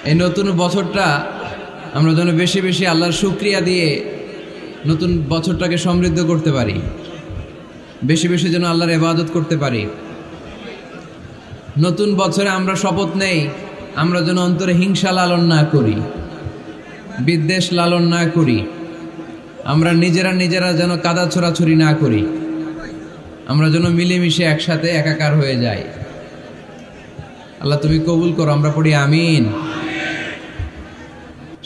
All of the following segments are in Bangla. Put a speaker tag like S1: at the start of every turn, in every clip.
S1: এই নতুন বছরটা আমরা যেন বেশি বেশি আল্লাহর শুকরিয়া দিয়ে নতুন বছরটাকে সমৃদ্ধ করতে পারি, বেশি বেশি যেন আল্লাহর ইবাদত করতে পারি। নতুন বছরে আমরা শপথ নেই, আমরা যেন অন্তরে হিংসা লালন না করি, বিদ্বেষ লালন না করি, আমরা নিজেরা যেন কাদা ছোড়াছুরি না করি, আমরা যেন মিলেমিশে একসাথে একাকার হয়ে যাই। আল্লাহ তুমি কবুল করো, আমরা পড়ি আমিন।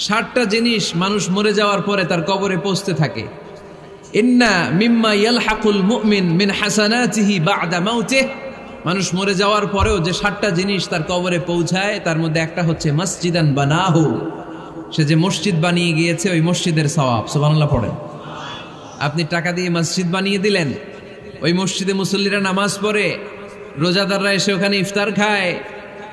S1: 60টা জিনিস মানুষ মরে যাওয়ার পরে তার কবরে পৌঁছতে থাকে। ইন্না মিম্মা ইয়ালহাকুল মুমিন মিন হাসানাতিহি বা'দা মাউতিহি, মানুষ মরে যাওয়ার পরেও যে 60টা জিনিস তার কবরে পৌঁছায় তার মধ্যে একটা হচ্ছে মসজিদান বানাহু, সে যে মসজিদ বানিয়ে গিয়েছে ওই মসজিদের সওয়াব। সুবহানাল্লাহ পড়েন। আপনি টাকা দিয়ে মসজিদ বানিয়ে দিলেন, ওই মসজিদে মুসল্লিরা নামাজ পড়ে, রোজাদাররা এসে ওখানে ইফতার খায়,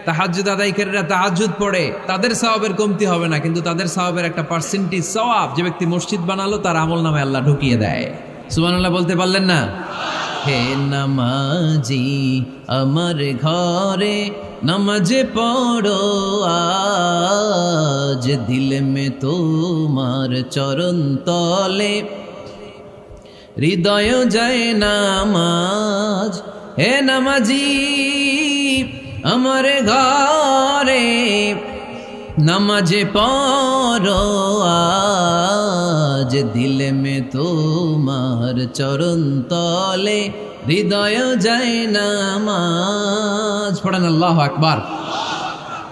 S1: তাহাজ্জুদ আদায়কারীরা তাহাজ্জুদ পড়ে, তাদের সওয়াবের কমতি হবে না, কিন্তু তাদের সওয়াবের একটা পার্সেন্টেজ সওয়াব যে ব্যক্তি মসজিদ বানালো তার আমলনামায় আল্লাহ ঢুকিয়ে দেয়। সুবহানাল্লাহ বলতে পারলেন না? হে নামাজি আমার ঘরে নামাজ পড়ো আজ, দিল মে তোমার চরণ তলে হৃদয় যায় নামাজ। হে নামাজি আমার ঘরে নামাজ পড়ো আজ, দিল মে তোমার চরণ তলে হৃদয় যায় নামাজ। পড়েন আল্লাহু আকবার।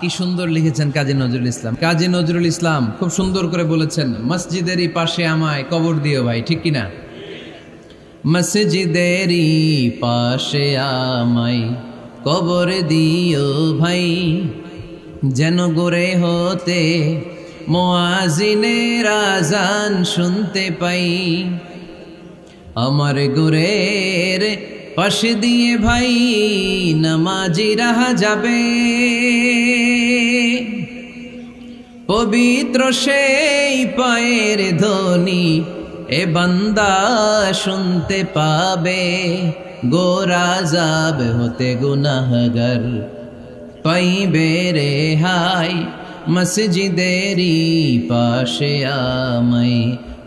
S1: কি সুন্দর লিখেছেন কাজী নজরুল ইসলাম। কাজী নজরুল ইসলাম খুব সুন্দর করে বলেছেন, মসজিদেরই পাশে আমায় কবর দিও ভাই, ঠিক কিনা? মসজিদেরই পাশে আমায় কবর দিও ভাই, যেন গোরে হতে মুয়াজ্জিনের আযান শুনতে পাই। আমার গোরের পাশে দিয়ে ভাই নামাজিরা যাবে, পবিত্র সেই পায়ের ধ্বনি এ বান্দা শুনতে পাবে। গোরা যাব হতে গুনাহগার পাইবে রেহাই, মসজিদেরই পাশে আমায়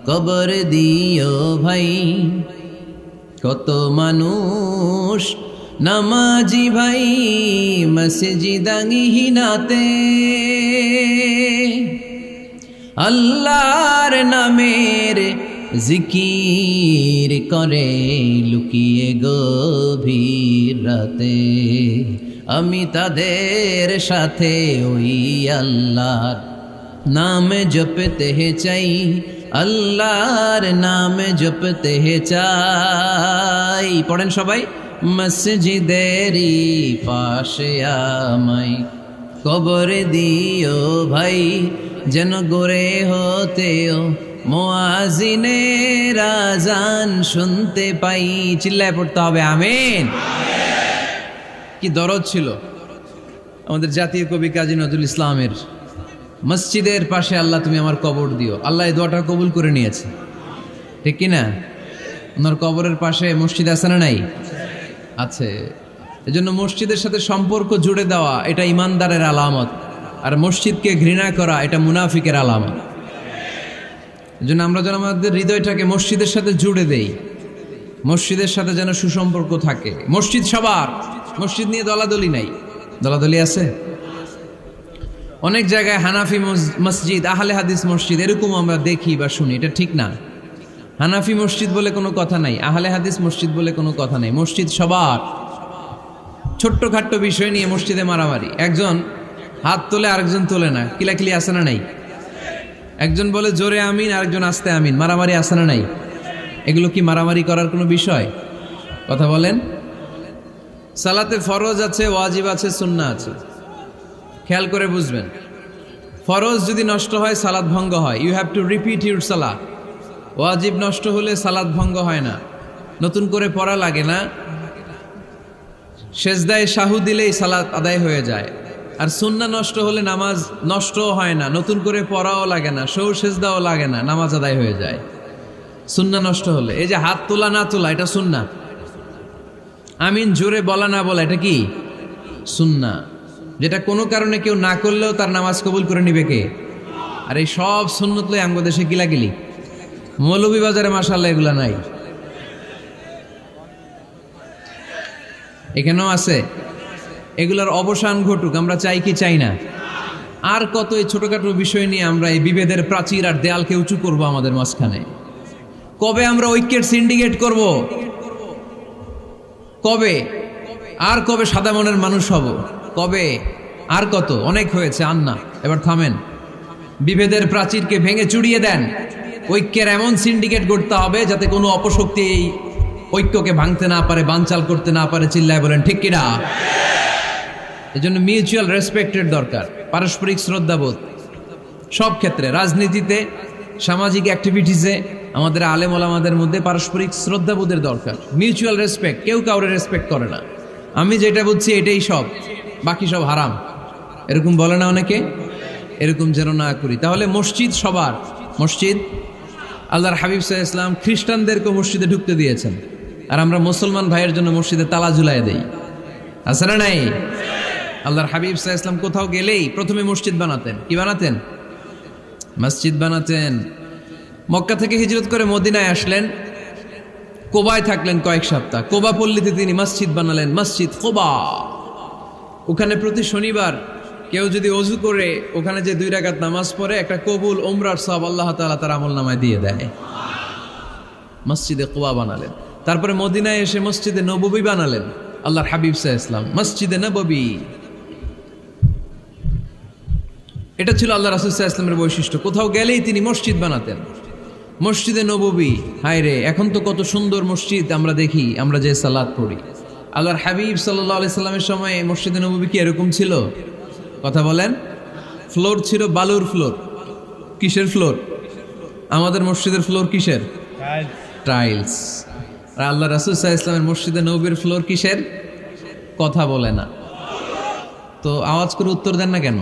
S1: কবর দিও ভাই। কত মানুষ নামাজি ভাই মসজিদাঙ্গিহীনাতে, আল্লাহর নামের জিকির করে লুকিয়ে গভীর রাতে। আমি তাদের সাথে ওই আল্লাহর নাম জপতে চাই, আল্লাহর নাম জপতে চাই। পড়েন সবাই, মসজিদেরই পাশে আমায় কবর দিও ভাই, যেন গোরে হতেও মুয়াজ্জিনের আযান শুনতে পাই। চিল্লায় পড়তে হবে আমিন। কি দরদ ছিল আমাদের জাতীয় কবি কাজী নজরুল ইসলামের, মসজিদের পাশে আল্লাহ তুমি আমার কবর দিও। আল্লাহ এই দোয়াটা কবুল করে নিয়েছে, ঠিক কিনা? ওনার কবরের পাশে মসজিদ আছে না নাই? আছে। এজন্য মসজিদের সাথে সম্পর্ক জুড়ে দেওয়া এটা ইমানদারের আলামত, আর মসজিদকে ঘৃণা করা এটা মুনাফিকের আলামত। এজন্য আমরা যেন আমাদের হৃদয়টাকে মসজিদের সাথে জুড়ে দেই, মসজিদের সাথে যেন সুসম্পর্ক থাকে। মসজিদ সবার, মসজিদ নিয়ে দলাদলি নাই। দলাদলি আছে অনেক জায়গায়, হানাফি মসজিদ, আহলে হাদিস মসজিদ, এরকম আমরা দেখি বা শুনি, এটা ঠিক না। হানাফি মসজিদ বলে কোনো কথা নাই, আহলে হাদিস মসজিদ বলে কোনো কথা নাই। মসজিদ সবার। ছোট্টখাট্ট বিষয় নিয়ে মসজিদে মারামারি, একজন হাত তোলে আরেকজন তোলে না, কিলাকিলি আছে না নাই? একজন বলে জোরে আমিন, আরেকজন আস্তে আমিন, মারামারি আছে না নাই? এগুলো কি মারামারি করার কোনো বিষয়? কথা বলেন। সালাতে ফরজ আছে, ওয়াজিব আছে, সুন্নাহ আছে। খেয়াল করে বুঝবেন, ফরজ যদি নষ্ট হয় সালাত ভঙ্গ হয়, you have to repeat your সালাত। ওয়াজিব নষ্ট হলে সালাত ভঙ্গ হয় না, নতুন করে পড়া লাগে না, সেজদায় সাহু দিলেই সালাত আদায় হয়ে যায়। আর সুন্নাহ নষ্ট হলে নামাজ নষ্টও হয় না, নতুন করে পড়াও লাগে না, সৌ সেজদাও লাগে না, নামাজ আদায় হয়ে যায় সুন্নাহ নষ্ট হলে। এই যে হাত তোলা না তোলা এটা সুন্নাহ, আমিন জোরে বলা না বলা এটা কি সুন্নাহ। যেটা কোনো কারণে কেউ না করলেও তার নামাজ কবুল করে নিবে কে? আর এই সব সুন্নত লই আমগো দেশে গিলাগিলি। মৌলভীবাজারে মাশাআল্লাহ এগুলা নাই, এখানেও আছে। এগুলার অবসান ঘটুক, আমরা চাই কি চাই না? আর কত এই ছোটখাটো বিষয় নিয়ে আমরা এই বিভেদের প্রাচীর আর দেয়ালকে উঁচু করব আমাদের মাঝখানে? কবে আমরা ঐক্যের সিন্ডিকেট করব? কবে? আর কবে সাদা মনের মানুষ হব? কবে? আর কত? অনেক হয়েছে, আর না, এবার থামেন। বিভেদের প্রাচীরকে ভেঙে চুড়িয়ে দেন। ঐক্যের এমন সিন্ডিকেট গড়তে হবে যাতে কোনো অপশক্তি এই ঐক্যকে ভাঙতে না পারে, বানচাল করতে না পারে। চিল্লায় বলেন ঠিক কিনা? এই জন্য মিউচুয়াল রেসপেক্টের দরকার, পারস্পরিক শ্রদ্ধাবোধ সব ক্ষেত্রে, রাজনীতিতে, সামাজিক অ্যাক্টিভিটিসে আমাদের আলেম ওলামাদের মধ্যে পারস্পরিক শ্রদ্ধাবোধের দরকার। মিউচুয়াল রেসপেক্ট, কেউ কাউরে রেসপেক্ট করে না। আমি যেটা বুঝছি এটাই সব, বাকি সব হারাম, এরকম বলে না অনেকে? এরকম যেন না করি। তাহলে মসজিদ সবার, মসজিদ আল্লাহর হাবিব সাল্লাল্লাহু আলাইহি ওয়াসাল্লাম খ্রিস্টানদেরকে মসজিদে ঢুকতে দিয়েছেন, আর আমরা মুসলমান ভাইয়ের জন্য মসজিদে তালা ঝুলাই দেই, আছে না নাই? আল্লাহর হাবিব সাল্লাল্লাহু আলাইহি ওয়াসাল্লাম কোথাও গেলেই প্রথমে মসজিদ বানাতেন। কি বানাতেন? মসজিদ বানাতেন। মক্কা থেকে হিজরত করে মদিনায় আসলেন, কোবায় থাকলেন কয়েক সপ্তাহ। কোবা পল্লীতে তিনি মসজিদ বানালেন, মসজিদ কোবা। ওখানে প্রতি শনিবার কেউ যদি অজু করে ওখানে যে 2 রাকাত নামাজ পড়ে, একটা কবুল ওমরার সওয়াব আল্লাহ তাআলা তার আমলনামায় দিয়ে দেয়। মসজিদে কোবা বানালেন। তারপরে মদিনায় এসে মসজিদে নববী বানালেন আল্লাহর হাবিব সাল্লাল্লাহু আলাইহি ওয়াসাল্লাম, মসজিদে নববী। এটা ছিল আল্লাহ রাসূল সাল্লাল্লাহু আলাইহি ওয়াসাল্লামের বৈশিষ্ট্য। কোথাও গেলেই তিনি মসজিদ বানাতেন, মসজিদে নববী। হায় রে, এখন তো কত সুন্দর মসজিদ আমরা দেখি, আমরা যে সালাত পড়ি। আল্লাহর হাবিব সাল্লাল্লাহু আলাইহি সাল্লামের সময় মসজিদে নববী কি এরকম ছিল? কথা বলেন। ফ্লোর ছিল বালুর ফ্লোর। কিসের ফ্লোর? আমাদের মসজিদের ফ্লোর কিসের? টাইলস। আর আল্লাহ রাসূল সাল্লাল্লাহু আলাইহি ওয়াসাল্লামের মসজিদে নববীর ফ্লোর কিসের? কথা বলে না তো। আওয়াজ করে উত্তর দেন না কেন?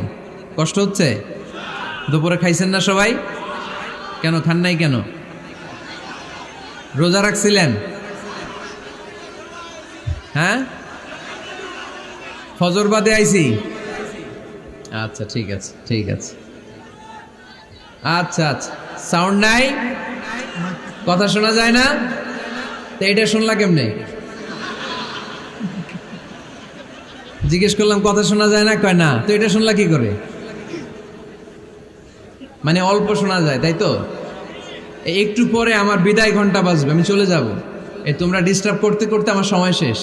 S1: কষ্ট হচ্ছে? দুপুরে খাইছেন না সবাই? কেন খান নাই কেন? রোজা রাখছিলেন? হ্যাঁ, ফজর বাদে আইছি। আচ্ছা ঠিক আছে, ঠিক আছে। আচ্ছা আচ্ছা, সাউন্ড নাই, কথা শোনা যায় না? তো এটা শুনলা কেমনে? জিজ্ঞেস করলাম কথা শোনা যায় না, কয় না। তো এটা শুনলা কি করে? মানে অল্প শোনা যায়, তাই তো? একটু পরে আমার বিদায় ঘন্টা বাজবে, আমি চলে যাব। তোমরা ডিস্টার্ব করতে করতে আমার সময় শেষ।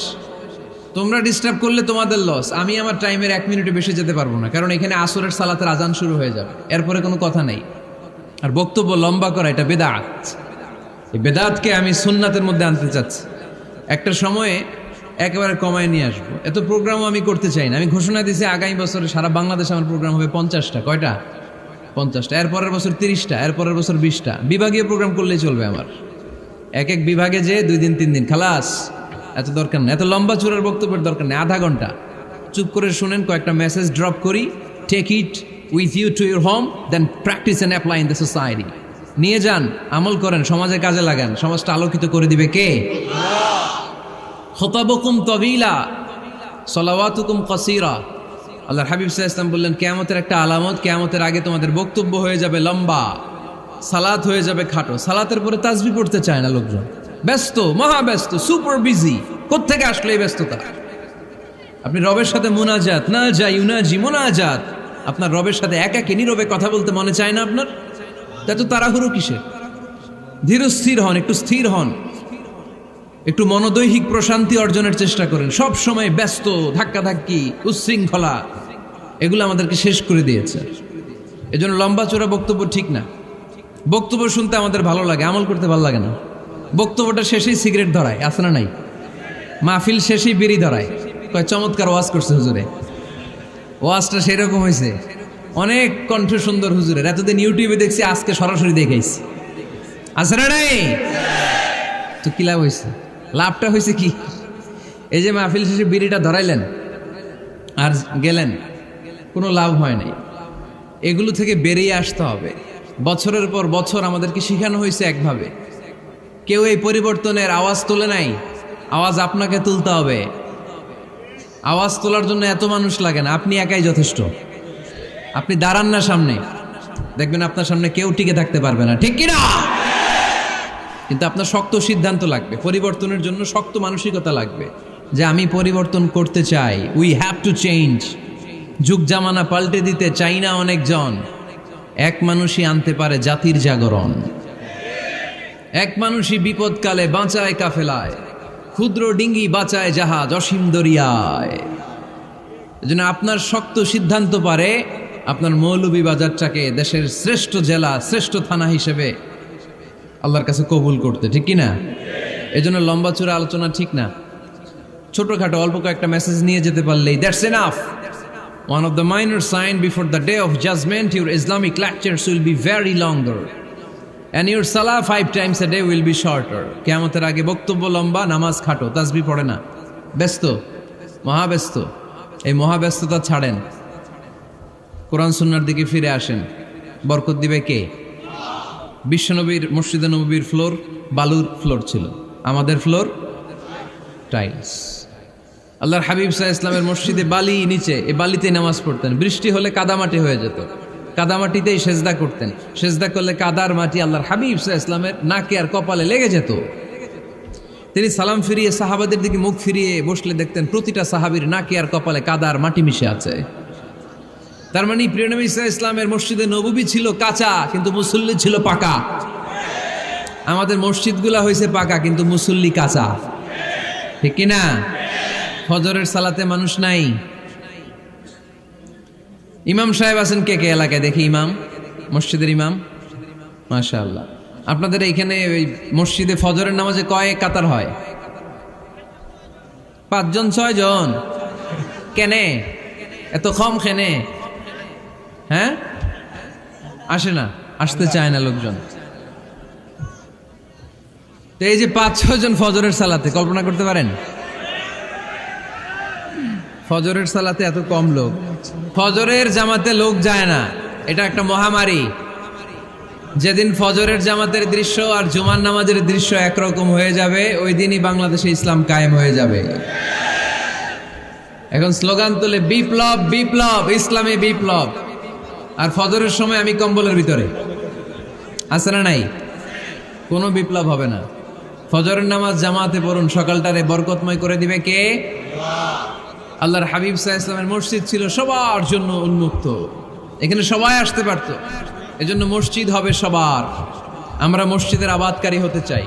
S1: তোমরা ডিস্টার্ব করলে তোমাদের লস। আমি আমার টাইমের 1 মিনিটে বেশি যেতে পারবো না, কারণ এখানে আসরের সালাতের আজান শুরু হয়ে যাবে, এরপরে কোনো কথা নেই। আর বক্তব্য লম্বা করা এটা বেদাত। এই বেদাতকে আমি সুন্নাতের মধ্যে আনতে চাচ্ছি। একটা সময়ে একেবারে কমায় নিয়ে আসবো। এত প্রোগ্রামও আমি করতে চাই না। আমি ঘোষণা দিয়েছি আগামী বছরে সারা বাংলাদেশে আমার প্রোগ্রাম হবে 50টা। কয়টা? 50টা। এরপরের বছর 30টা, এরপরের বছর 20টা। বিভাগীয় প্রোগ্রাম করলেই চলবে আমার। এক এক বিভাগে যে 2 দিন 3 দিন খালাস। এত দরকার নেই, এত লম্বা চূড়ার বক্তব্যের দরকার নেই। আধা ঘন্টা চুপ করে শুনেন, কয়েকটা মেসেজ ড্রপ করি, take it with you to your home, then practice and apply in the society. নিয়ে যান, আমল করেন, সমাজে কাজে লাগান। সমাজটা আলোকিত করে দিবে কে? খুতাবুকুম তাবিলা সালাওয়াতুকুম কাসীরা। আল্লাহর হাবিব সাল্লাল্লাহু আলাইহি ওয়াসাল্লাম বললেন, কিয়ামতের একটা আলামত, কিয়ামতের আগে তোমাদের বক্তব্য হয়ে যাবে লম্বা, সালাত হয়ে যাবে খাটো। সালাতের পরে তাসবিহ পড়তে চায় না লোকজন, ব্যস্ত, মহা ব্যস্ত, সুপার বিজি। কোত্থেকে আসলে এই ব্যস্ততা? আপনি রবের সাথে মুনাজাত, না যাই ইউনাজি মুনাজাত, আপনার রবের সাথে একাকী নীরবে কথা বলতে মনে চায় না আপনার? এত তাড়াহুড়ো কিসের? ধীর স্থির হন, একটু স্থির হন, একটু মনোদৈহিক প্রশান্তি অর্জনের চেষ্টা করেন। সব সময় ব্যস্ত, ধাক্কাধাক্কি, উচ্ছৃঙ্খলা, এগুলো আমাদেরকে শেষ করে দিয়েছে। এজন্য লম্বা চোরা বক্তব্য ঠিক না। বক্তব্য শুনতে আমাদের ভালো লাগে, আমল করতে ভালো লাগে না। বক্তব্যটা শেষেই সিগারেট ধরায়, আছে না নাই? মাহফিল শেষেই বিড়ি ধরায়, কয় চমৎকার ওয়াজ করছে হুজুরে। ওয়াজটা সেরকম হয়েছে, অনেক কণ্ঠ সুন্দর হুজুরের। এতদিন ইউটিউবে দেখছি, আজকে সরাসরি দেখাইছি, আছে না নাই? তো কি লাভ হয়েছে? লাভটা হয়েছে কি? এই যে মাহফিল শেষে বিড়িটা ধরাইলেন আর গেলেন, কোনো লাভ হয় নাই। এগুলো থেকে বেরিয়ে আসতে হবে। বছরের পর বছর আমাদেরকে শেখানো হয়েছে একভাবে, কেউ এই পরিবর্তনের আওয়াজ তোলে নাই। আওয়াজ আপনাকে তুলতে হবে। আওয়াজ তোলার জন্য এত মানুষ লাগে না, আপনি একাই যথেষ্ট। আপনি দাঁড়ান না সামনে, দেখবেন আপনার সামনে কেউ টিকে থাকতে পারবে না, ঠিক কিনা? কিন্তু আপনার শক্ত সিদ্ধান্ত লাগবে, পরিবর্তনের জন্য শক্ত মানসিকতা লাগবে যে আমি পরিবর্তন করতে চাই। We have to change. যুগ জামানা পাল্টে দিতে চাই না অনেকজন, এক মানুষই আনতে পারে জাতির জাগরণ। এক মানুষই বিপদকালে বাঁচায় কাফেলায়, ক্ষুদ্র ডিঙ্গি বাঁচায় জাহাজ অসীম দরিয়ায়। এজন্য আপনার শক্ত সিদ্ধান্ত পারে আপনার মৌলভীবাজারটাকে দেশের শ্রেষ্ঠ জেলা, শ্রেষ্ঠ থানা হিসেবে আল্লাহর কাছে কবুল করতে, ঠিক কিনা? এজন্য লম্বা চূড়া আলোচনা ঠিক না, ছোটখাটো অল্প কয়েকটা মেসেজ নিয়ে যেতে পারলেই that's enough. One of the minor sign before the day of judgment, your Islamic lectures will be very longer and your salah 5 times a day will be shorter. কিয়ামতের আগে বক্তব্য লম্বা, নামাজ খাটো, তাসবিহ পড়ে না, ব্যস্ত, মহাব্যস্ত। এই মহাব্যস্ততা ছাড়েন, কোরআন সুন্নাহর দিকে ফিরে আসেন। বরকত দিবে কে? বিশ্বনবীর মসজিদে নববীর ফ্লোর বালুর ফ্লোর ছিল, আমাদের ফ্লোর টাইলস। আল্লাহর হাবিব সাল্লাল্লাহু আলাইহি ওয়াসাল্লামের মসজিদে বালি নিচে, এই বালিতে নামাজ পড়তেন। বৃষ্টি হলে কাদামাটি হয়ে যেত, কাদামাটিতেই সেজদা করতেন। সেজদা করলে কাদার মাটি আল্লাহর হাবিব সাল্লাল্লাহু আলাইহি ওয়াসাল্লামের নাকে আর কপালে লেগে যেত। তিনি সালাম ফিরিয়ে সাহাবাদের দিকে মুখ ফিরিয়ে বসলে দেখতেন প্রতিটা সাহাবীর নাকে আর কপালে কাদার মাটি মিশে আছে। তার মানে প্রিয় নবী সাল্লাল্লাহু আলাইহি ওয়াসাল্লামের মসজিদে নববী ছিল কাঁচা, কিন্তু মুসল্লি ছিল পাকা। আমাদের মসজিদগুলা হয়েছে পাকা, কিন্তু মুসল্লি কাঁচা, ঠিক কিনা? ফজরের সালাতে মানুষ নাই। ইমাম সাহেব আছেন কে কে এলাকায়? দেখি ইমাম, মসজিদের ইমাম, মাশাআল্লাহ। আপনাদের এইখানে ওই মসজিদে ফজরের নামাজে কয় কাতার হয়? 5 জন 6 জন? কেনে এত কম? কেনে? হ্যাঁ, আসে না, আসতে চায় না লোকজন। তো এই যে 5-6 জন ফজরের সালাতে, কল্পনা করতে পারেন ফজরের সালাতে এত কম লোক? ফজরের জামাতে লোক যায় না, এটা একটা মহামারী। যেদিন ফজরের জামাতের দৃশ্য আর জুমার নামাজের দৃশ্য একরকম হয়ে যাবে, ওই দিনই বাংলাদেশে ইসলাম কায়েম হয়ে যাবে। এখন স্লোগান তুলে বিপ্লব বিপ্লব, ইসলামী বিপ্লব। আর ফজরের সময় আমি কম্বলের ভিতরে, আছে না নাই? কোনো বিপ্লব হবে না। ফজরের নামাজ জামাতে পড়ুন, সকালটারে বরকতময় করে দিবে কে? আল্লাহর হাবিব সাল্লাল্লাহু আলাইহি ওয়াসাল্লামের মসজিদ ছিল সবার জন্য উন্মুক্ত, এখানে সবাই আসতে পারত। এজন্য মসজিদ হবে সবার। আমরা মসজিদের আবাদকারী হতে চাই।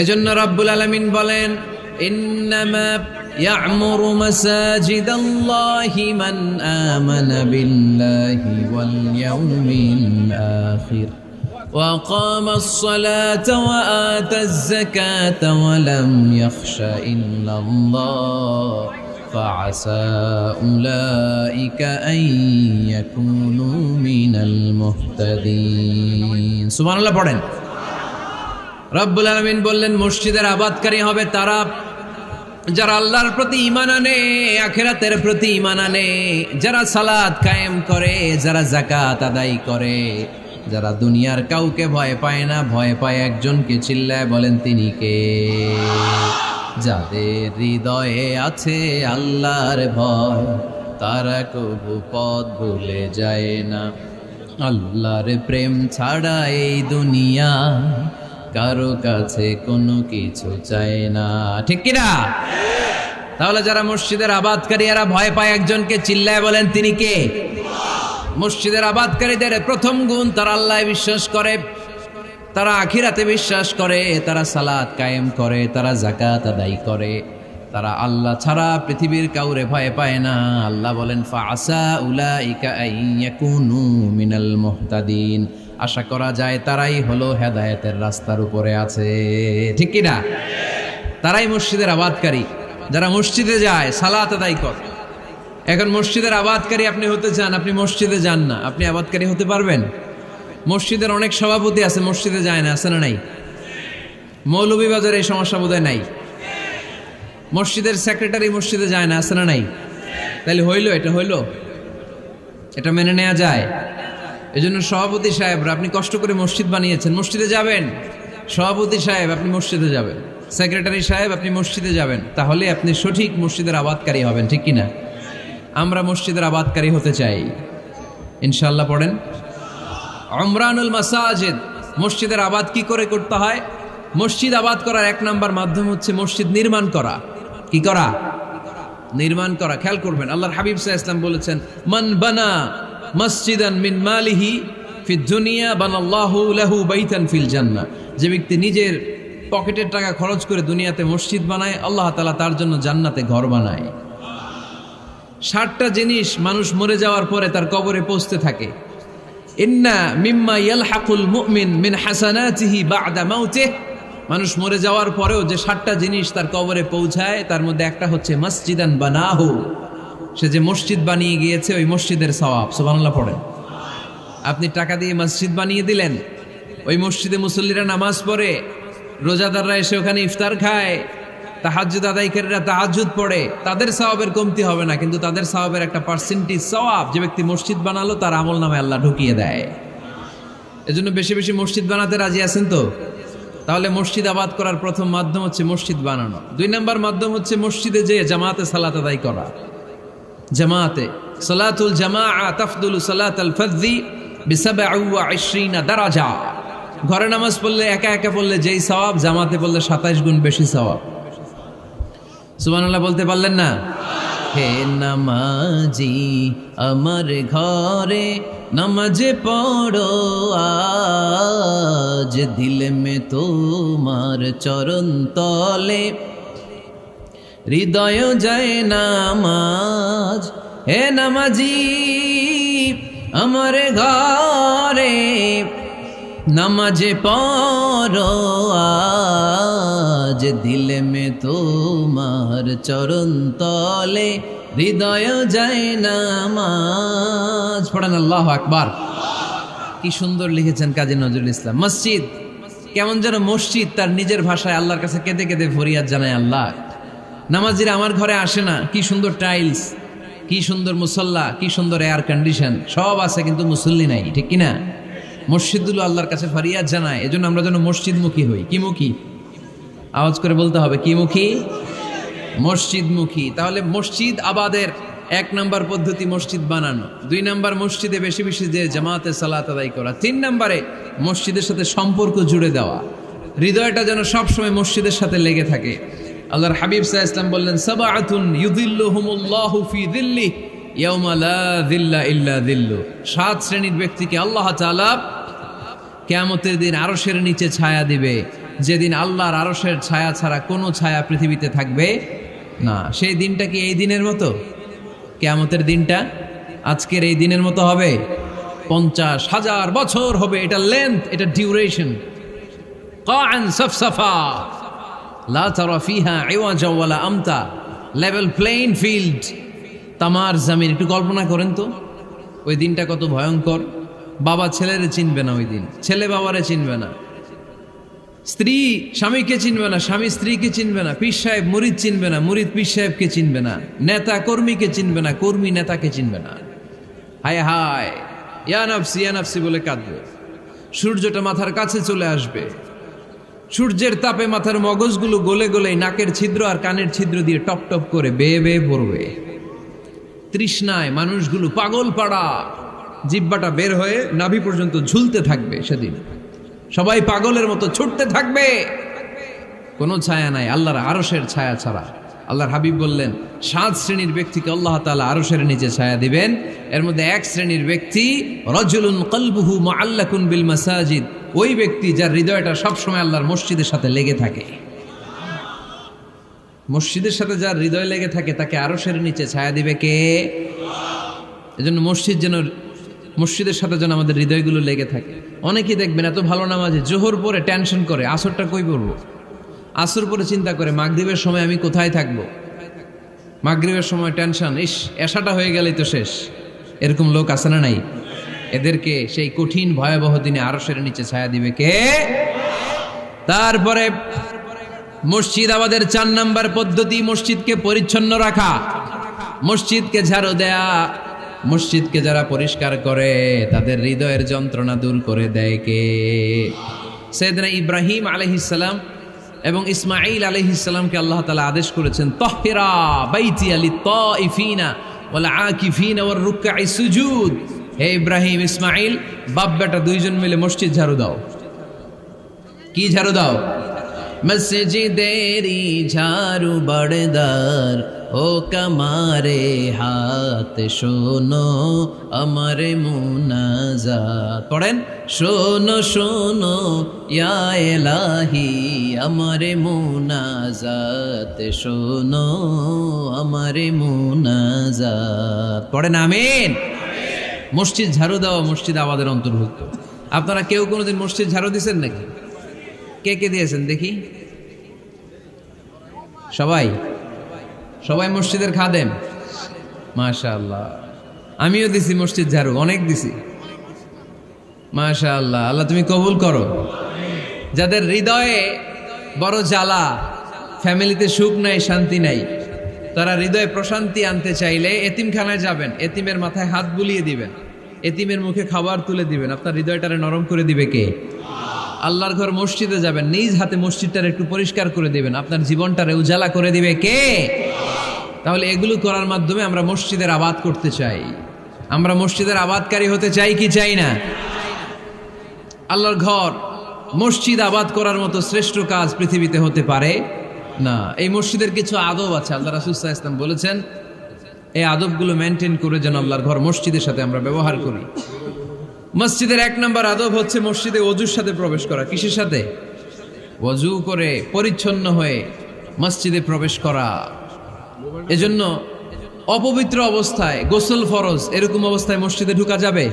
S1: এজন্য রাব্বুল আলামিন বলেন, ইন্নামা ইয়া'মুরু মাসাজিদাল্লাহি মান আমানা বিল্লাহি ওয়াল ইয়াউমিল আখির ওয়া আকামাস সালাতা ওয়া আতাজ যাকাতা ওয়া লাম ইয়াখশা ইল্লাল্লাহ ফাআসা উলাইকা আন ইয়াকুনু মিনাল মুহতাদিন। সুবহানাল্লাহ পড়েন। রব্বুল আলামিন বললেন, মসজিদের আবাদকারী হবে তারা যারা আল্লাহর প্রতি ঈমান আনে, আখিরাতের প্রতি ঈমান আনে, যারা সালাত কায়েম করে, যারা যাকাত আদায় করে, যারা দুনিয়ার কাউকে ভয় পায় না, ভয় পায় একজনকে। চিল্লায় বলেন তিনি কে? যাদের হৃদয়ে আছে আল্লাহর ভয়, তারা কবু পথ ভুলে যায় না। আল্লাহর প্রেম ছাড়া এই দুনিয়া কারো কাছে কোনো কিছু চায় না, ঠিক কিনা? তাহলে যারা মসজিদের আবাদকারী, এরা ভয় পায় একজনকে। চিল্লায় বলেন তিনি কে? মসজিদের আবাদকারীদের প্রথম গুণ, তারা আল্লাহয় বিশ্বাস করে, তারা আখিরাতে বিশ্বাস করে, তারা সালাত কায়েম করে, তারা যাকাত আদায় করে, তারা আল্লাহ ছাড়া পৃথিবীর কাউরে ভয় পায় না। আল্লাহ বলেন, ফাআসা উলাইকা আন ইয়াকুনু মিনাল মুহতাদিন। আশা করা যায় তারাই হলো হেদায়েতের রাস্তার উপরে আছে, ঠিক কিনা? তারাই মসজিদের আবাদকারী, যারা মসজিদে যায়, সালাত আদায় করে। এখন মসজিদের আবাদকারী আপনি হতে চান, আপনি মসজিদে যান না, আপনি আবাদকারী হতে পারবেন? মসজিদের অনেক সভাপতি আছে, মসজিদে যায় না, আছে না নাই? মৌলভীবাজারে এই সমস্যা বোধহয় নাই। মসজিদের সেক্রেটারি মসজিদে যায় না, আছে না নাই? তাহলে হইল, এটা হইল, এটা মেনে নেওয়া যায়? এজন্য সভাপতি সাহেবরা, আপনি কষ্ট করে মসজিদ বানিয়েছেন, মসজিদে যাবেন। সভাপতি সাহেব, আপনি মসজিদে যাবেন। সেক্রেটারি সাহেব আপনি মসজিদে যাবেন, তাহলে আপনি সঠিক মসজিদের আবাদকারী হবেন, ঠিক কিনা? আমরা মসজিদের আবাদকারী হতে চাই, ইনশাআল্লাহ পড়েন। উমরানুল মাসাজিদ, মসজিদের আবাদ কি করে করতে হয়? মসজিদ আবাদ করার এক নাম্বার মাধ্যম হচ্ছে মসজিদ নির্মাণ করা। কি করা? নির্মাণ করা। খেয়াল করবেন, আল্লাহর হাবিব সাল্লাল্লাহু আলাইহি ওয়াসাল্লাম বলেছেন, মান বানা মসজিদান মিন মালিহি ফিদ দুনিয়া বানাল্লাহু লাহু বাইতান ফিল জান্নাহ। যে ব্যক্তি নিজের পকেটের টাকা খরচ করে দুনিয়াতে মসজিদ বানায়, আল্লাহ তাআলা তার জন্য জান্নাতে ঘর বানায়। 60টা জিনিস মানুষ মরে যাওয়ার পরে তার কবরে পৌঁছতে থাকে। ইন্না মিম্মা ইয়ালহাকুল মুমিন মিন হাসানাতিহি বা'দা মাউতিহি, মানুষ মরে যাওয়ার পরেও যে 60টা জিনিস তার কবরে পৌঁছায়, তার মধ্যে একটা হচ্ছে মসজিদান বানাহু, সে যে মসজিদ বানিয়ে গিয়েছে ওই মসজিদের সওয়াব। সুবহানাল্লাহ পড়েন। আপনি টাকা দিয়ে মসজিদ বানিয়ে দিলেন, ওই মসজিদে মুসল্লিরা নামাজ পড়ে, রোজাদাররা এসে ওখানে ইফতার খায়, তাহাজ্জুদ আদায়কারীরা তাহাজ্জুদ পড়ে, তাদের সওয়াবের কমতি হবে না, কিন্তু তাদের সওয়াবের একটা পার্সেন্টেজ সওয়াব যে ব্যক্তি মসজিদ বানালো তার আমল নামে আল্লাহ ঢুকিয়ে দেয়। এজন্য বেশি বেশি মসজিদ বানাতে রাজি আছেন তো? তাহলে মসজিদ আবাদ করার প্রথম মাধ্যম হচ্ছে মসজিদ বানানো। 2 নাম্বার মাধ্যম হচ্ছে মসজিদে যে জামাতে সালাত আদায় করা। জামাতে সালাতুল জামাআ তাফদুলু সালাতাল ফাযযি বি27 দারাজা। ঘরে নামাজ পড়লে একা একা পড়লে যেই সওয়াব, জামাতে পড়লে 27 গুণ বেশি সওয়াব। সুবহানাল্লাহ বলতে পারলেন না? হে নামাজি আমার ঘরে নামাজ পড়ো আজ, দিলে মে তোমার চরণ তলে হৃদয় যায় নামাজ। হে নামাজি আমার ঘরে নামাজ পড়ো আজ, দিলে মে তোমার চরণ তলে হৃদয় যায় নামাজ। পড়েন আল্লাহু আকবার। কি সুন্দর লিখেছেন কাজী নজরুল ইসলাম। মসজিদ কেমন যেন মসজিদ তার নিজের ভাষায় আল্লাহর কাছে কেঁদে কেঁদে ফরিয়াদ জানায়, আল্লাহ নামাজিরা আমার ঘরে আসে না, কি সুন্দর টাইলস, কি সুন্দর মুসল্লা, কি সুন্দর এয়ার কন্ডিশন, সব আছে কিন্তু মুসল্লি নাই, ঠিক কিনা? মসজিদগুলো আল্লাহর কাছে ফরিয়াদ জানায়। এজন্য আমরা যেন মসজিদমুখী হই। কি মুখী? আওয়াজ করে বলতে হবে, কি মুখী? মসজিদমুখী। তাহলে মসজিদ আবাদের 1 নাম্বার পদ্ধতি মসজিদ বানানো। 2 নাম্বার মসজিদে বেশি বেশি যে জামাতে সালাত আদায় করা। 3 নাম্বারে মসজিদের সাথে সম্পর্ক জুড়ে দেওয়া, হৃদয়টা যেন সবসময় মসজিদের সাথে লেগে থাকে। আল্লাহর হাবিব সাল্লাল্লাহু আলাইহি ওয়াসাল্লাম বললেন, সাবআতুন ইউযিল্লুহুমুল্লাহু ফি যিল্লিহি ইয়াওমা লা যিল্লা ইল্লা যিল্লু। 7 শ্রেণীর ব্যক্তিকে আল্লাহ তাআলা কিয়ামতের দিন আরশের নিচে ছায়া দিবে, যেদিন আল্লাহর আরশের ছায়া ছাড়া কোনো ছায়া পৃথিবীতে থাকবে না। সেই দিনটা কি এই দিনের মতো? কিয়ামতের দিনটা আজকের এই দিনের মতো হবে? 50,000 বছর হবে। এটা লেন্থ, এটা ডিউরেশন। কাআন সাফসাফা লা তারা ফিহা ইওয়াজা ওয়ালা আমতা, লেভেল প্লেইং ফিল্ড, তামার জমিন। একটু কল্পনা করেন তো ওই দিনটা কত ভয়ঙ্কর। বাবা ছেলেরে চিনবে না ওই দিন, ছেলে বাবারে চিনবে না, স্ত্রী স্বামীকে চিনবে না, স্বামী স্ত্রীকে চিনবে না, পীর সাহেব মুরিদ চিনবে না, মুরিদ পীর সাহেবকে চিনবে না, নেতা কর্মীকে চিনবে না, কর্মী নেতাকে চিনবে না। হায় হায়, ইয়া নাফসি ইয়া নাফসি বলে কাঁদবে। সূর্যটা মাথার কাছে চলে আসবে, সূর্যের তাপে মাথার মগজগুলো গলে গলে নাকের ছিদ্র আর কানের ছিদ্র দিয়ে টপ টপ করে বেয়ে বেয়ে পড়বে। তৃষ্ণায় মানুষগুলো পাগল পাড়া, জিহ্বাটা বের হয়ে নাভি পর্যন্ত ঝুলতে থাকবে। সেদিন সবাই পাগলের মতো ছুটতে থাকবে, কোনো ছায়া নাই আল্লাহর আরশের ছায়া ছাড়া। আল্লাহর হাবিব বললেন, 7 শ্রেণীর ব্যক্তিকে আল্লাহ তাআলা আরশের নিচে ছায়া দিবেন। এর মধ্যে 1 শ্রেণীর ব্যক্তি রাজুলুন কলবুহু মুআল্লাকুন বিল মাসাজিদ, ওই ব্যক্তি যার হৃদয়টা সবসময় আল্লাহর মসজিদের সাথে লেগে থাকে। মসজিদের সাথে যার হৃদয় লেগে থাকে তাকে আরশের নিচে ছায়া দিবে কে? এজন্য মসজিদের সাথে যেন আমাদের হৃদয়গুলো লেগে থাকে। অনেকেই দেখবেন এত ভালো নামাজে, জোহর পরে টেনশন করে আসরটা কই পড়বো, আসর পরে চিন্তা করে মাগরিবের সময় আমি কোথায় থাকবো, মাগরিবের সময় টেনশন, ইস এশাটা হয়ে গেলেই তো শেষ। এরকম লোক আছে না নাই? এদেরকে সেই কঠিন ভয়াবহ দিনে আরশের নিচে ছায়া দিবে কে? তারপরে মসজিদ আমাদের 4 নাম্বার পদ্ধতি, মসজিদকে পরিচ্ছন্ন রাখা, মসজিদকে ঝাড়ু দেয়া। মসজিদকে যারা পরিষ্কার করে তাদের হৃদয়ের যন্ত্রণা দূর করে দেয় কে? সাইয়েদনা ইব্রাহিম আলাইহিস সালাম এবং ইসমাঈল আলাইহিস সালামকে আল্লাহ তাআলা আদেশ করেছেন তাহহিরা বাইতিয়া লিত্তাইফিনা ওয়াল আকিফিনা ওয়ার রুকআই সুজুদ। হে ইব্রাহিম, ইসমাঈল, বাপ বেটা দুইজন মিলে মসজিদ ঝাড়ু দাও। কি ঝাড়ু দাও? মসজিদেরি ঝাড়ু বড়দার ও কমারে হাত শোনো আমার মুনাজাত। পড়েন, শোনো শোনো ইয়া ইলাহি আমার মুনাজাত, শোনো আমার মুনাজাত। পড়েন আমিন। মসজিদ ঝাড়ু দেওয়া মসজিদ আমাদের অন্তর্ভুক্ত। আপনারা কেউ কোনোদিন মসজিদ ঝাড়ু দিয়েছেন নাকি? কে কে দিয়েছেন দেখি? সবাই? সবাই মসজিদের খাদেম? মাশাআল্লাহ। আমিও দিছি মসজিদ ঝাড়ু, অনেক দিছি। মাশাআল্লাহ, আল্লাহ তুমি কবুল করো। যাদের হৃদয়ে বড় জ্বালা, ফ্যামিলিতে সুখ নাই, শান্তি নাই, তারা হৃদয়ে প্রশান্তি আনতে চাইলে এতিমখানায় যাবেন, এতিমের মাথায় হাত বুলিয়ে দিবেন, এতিমের মুখে খাবার তুলে দিবেন। আপনার হৃদয়টারে নরম করে দিবে কে? আল্লাহর ঘর মসজিদে যাবেন, নিজ হাতে মসজিদটারে একটু পরিষ্কার করে দিবেন, আপনার জীবনটারে উজালা করে দিবে কে? তাহলে এগুলো করার মাধ্যমে আমরা মসজিদের আবাদ করতে চাই। আমরা মসজিদের আবাদকারী হতে চাই কি চাই না? আল্লাহর ঘর মসজিদ আবাদ করার মতো শ্রেষ্ঠ কাজ পৃথিবীতে হতে পারে না। এই মসজিদের কিছু আদব আছে, আল্লাহ রাসূল সাল্লাল্লাহু আলাইহি ওয়াসাল্লাম বলেছেন এই আদবগুলো মেনটেন করে যেন আল্লাহর ঘর মসজিদের সাথে আমরা ব্যবহার করি। মসজিদের 1 নম্বর আদব হচ্ছে মসজিদে ওযুর সাথে প্রবেশ করা। কিসের সাথে? ওযু করে পরিচ্ছন্ন হয়ে মসজিদে প্রবেশ করা। এজন্য অপবিত্র অবস্থায় গোসল ফরজ, এরকম অবস্থায় মসজিদে ঢোকা যাবে?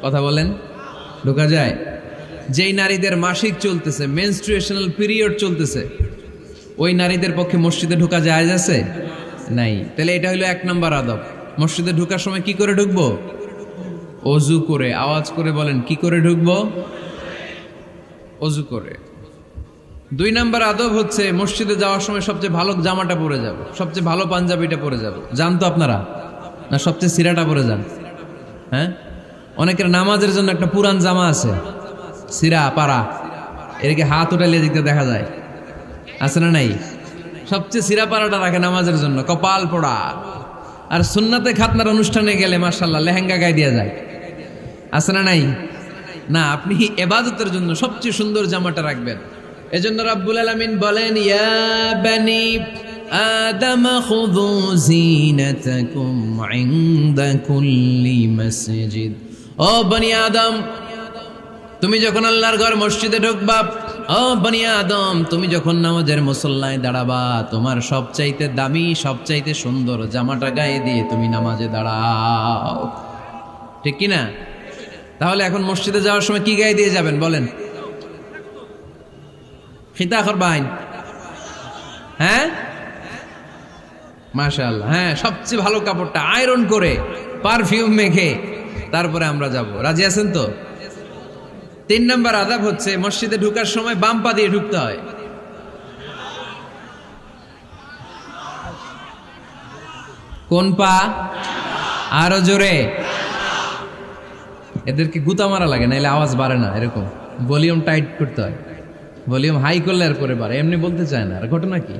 S1: কথা বলেন, ঢোকা যায়? যেই নারীদের মাসিক চলতেছে, মেনস্ট্রুয়েশনাল পিরিয়ড চলতেছে, ওই নারীদের পক্ষে মসজিদে ঢোকা জায়েজ আছে? নাই। তাহলে এটা হলো 1 নম্বর আদব। মসজিদে ঢোকার সময় কি করে ঢুকবো? ওযু করে। আওয়াজ করে বলেন, কি করে ঢুকবো? ওযু করে। 2 নম্বর আদব হচ্ছে মসজিদে যাওয়ার সময় সবচেয়ে ভালো জামাটা পরে যাব, সবচেয়ে ভালো পাঞ্জাবিটা পরে যাব। জান তো আপনারা? না সবচেয়ে সিরাটা পরে যান? হ্যাঁ, অনেকের নামাজের জন্য একটা পুরান জামা আছে, সিরা পাড়া, এদিকে হাত উঠালে দিকতে দেখা যায়, আছে না নাই? সবচেয়ে সিরা পাড়াটা রাখে নামাজের জন্য, কপাল পোড়া। আর সুন্নাতে খাতনার অনুষ্ঠানে গেলে মাশাআল্লাহ লেহেঙ্গা গায়ে দেওয়া যায়, আছে না নাই? না, আপনি ইবাদতের জন্য সবচেয়ে সুন্দর জামাটা রাখবেন। এজন্য রাব্বুল আলামিন বলেন, ইয়া বানি আদম খুযু জিনাতাকুম ইনদা কুল্লি মসজিদ। ও বনি আদম, তুমি যখন আল্লাহর ঘর মসজিদে ঢুকবা, ও বনি আদম, তুমি যখন নামাজের মুসল্লায় দাঁড়াবা, তোমার সবচাইতে দামি, সবচাইতে সুন্দর জামাটা গায়ে দিয়ে তুমি নামাজে দাঁড়াও। ঠিক কি না? তাহলে এখন মসজিদে যাওয়ার সময় কি গায়ে দিয়ে যাবেন বলেন? খিতা করবাইন? হ্যাঁ, মাশাআল্লাহ। হ্যাঁ, সবচেয়ে ভালো কাপড়টা আয়রন করে পারফিউম মেখে তারপরে আমরা যাব। রাজি আছেন তো? 3 নম্বর আদব হচ্ছে মসজিদে ঢোকার সময় বাম পা দিয়ে ঢুকতে হয়। কোন পা? আরো জোরে। এদেরকে গুতা মারা লাগে, নাইলে আওয়াজ বাড়ে না। এরকম ভলিউম টাইট করতে হয়, ভলিউম হাই করলে আর পরে বাড়ে, এমনি বলতে চায় না। আর ঘটনা কি?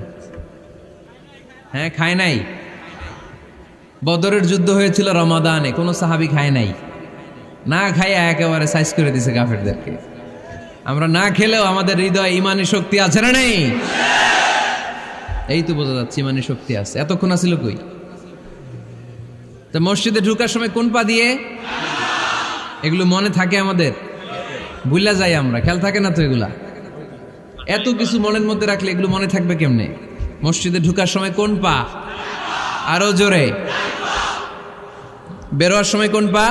S1: হ্যাঁ, খায় নাই। বদরের যুদ্ধ হয়েছিল রমাদানে, কোনো সাহাবী খায় নাই, না খাইয়া একেবারে সাইজ করে দিছে কাফেরদেরকে। আমরা না খেলেও আমাদের হৃদয়ে ইমানি শক্তি আছে না নেই? এই তো বোঝা যাচ্ছে ইমানি শক্তি আছে। এতক্ষণ আছিল কই? তো মসজিদে ঢোকার সময় কোন পা দিয়ে? এগুলো মনে থাকে আমাদের? ভুলা যাই আমরা, খেয়াল থাকে না তো এগুলা। এত কিছু মনের মধ্যে রাখলে এগুলো মনে থাকবে কেমনে? মসজিদে ঢোকার সময় কোন পা? আরো জোরে। বেরোয়ার সময় কোন পা?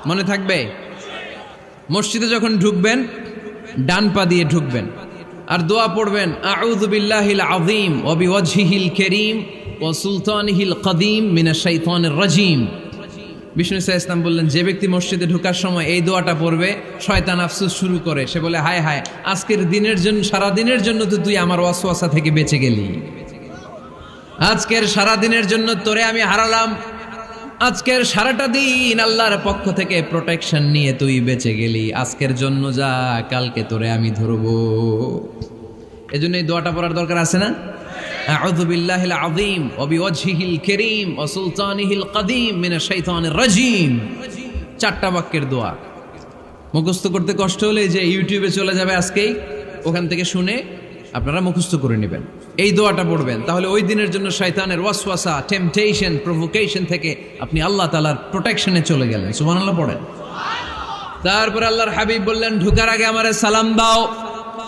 S1: মনে থাকবে? মসজিদে যখন ঢুকবেন ডান পা দিয়ে ঢুকবেন, আর দোয়া পড়বেন, আউযু বিল্লাহিল আযীম ওয়া বিওয়াজহিল কারীম ওয়া সুলতানিহিল কদীম মিনাশ শাইতানির রাজীম। বিষ্ণু সাল্লাল্লাহু আলাইহি ওয়াসাল্লাম বললেন, যে ব্যক্তি মসজিদে ঢোকার সময় এই দোয়াটা পড়বে, শয়তান আফসোস শুরু করে। সে বলে, হায় হায়, আজকের দিনের জন্য, সারা দিনের জন্য তো তুই আমার ওয়াসওয়াসা থেকে বেঁচে গেলি। আজকের সারা দিনের জন্য তোরে আমি হারালাম, আজকের সারাটা দিন আল্লাহর পক্ষ থেকে প্রোটেকশন নিয়ে তুই বেঁচে গেলি। আজকের জন্য যা, কালকে তোরে আমি ধরবো। এজন্য এই দোয়াটা পড়ার দরকার আছে না? আউযু বিল্লাহিল আযীম ওয়া বিওয়াজহিল কারীম ওয়া সুলতানিহিল কাদীম মিনাশ শাইতানির রাজীম। 4টা বাক্যের দোয়া। মুখস্থ করতে কষ্ট হলে যে ইউটিউবে চলে যাবে আজকেই, ওখান থেকে শুনে আপনারা মুখস্থ করে নেবেন, এই দোয়াটা পড়বেন। তাহলে ওই দিনের জন্য শয়তানের ওয়াসওয়াসা, টেম্পটেশন, প্রভোকেশন থেকে আপনি আল্লাহ তাআলার প্রোটেকশনে চলে গেলেন। সুবহানাল্লাহ পড়েন। তারপর আল্লাহর হাবিব বললেন, ঢোকার আগে আমারে সালাম দাও।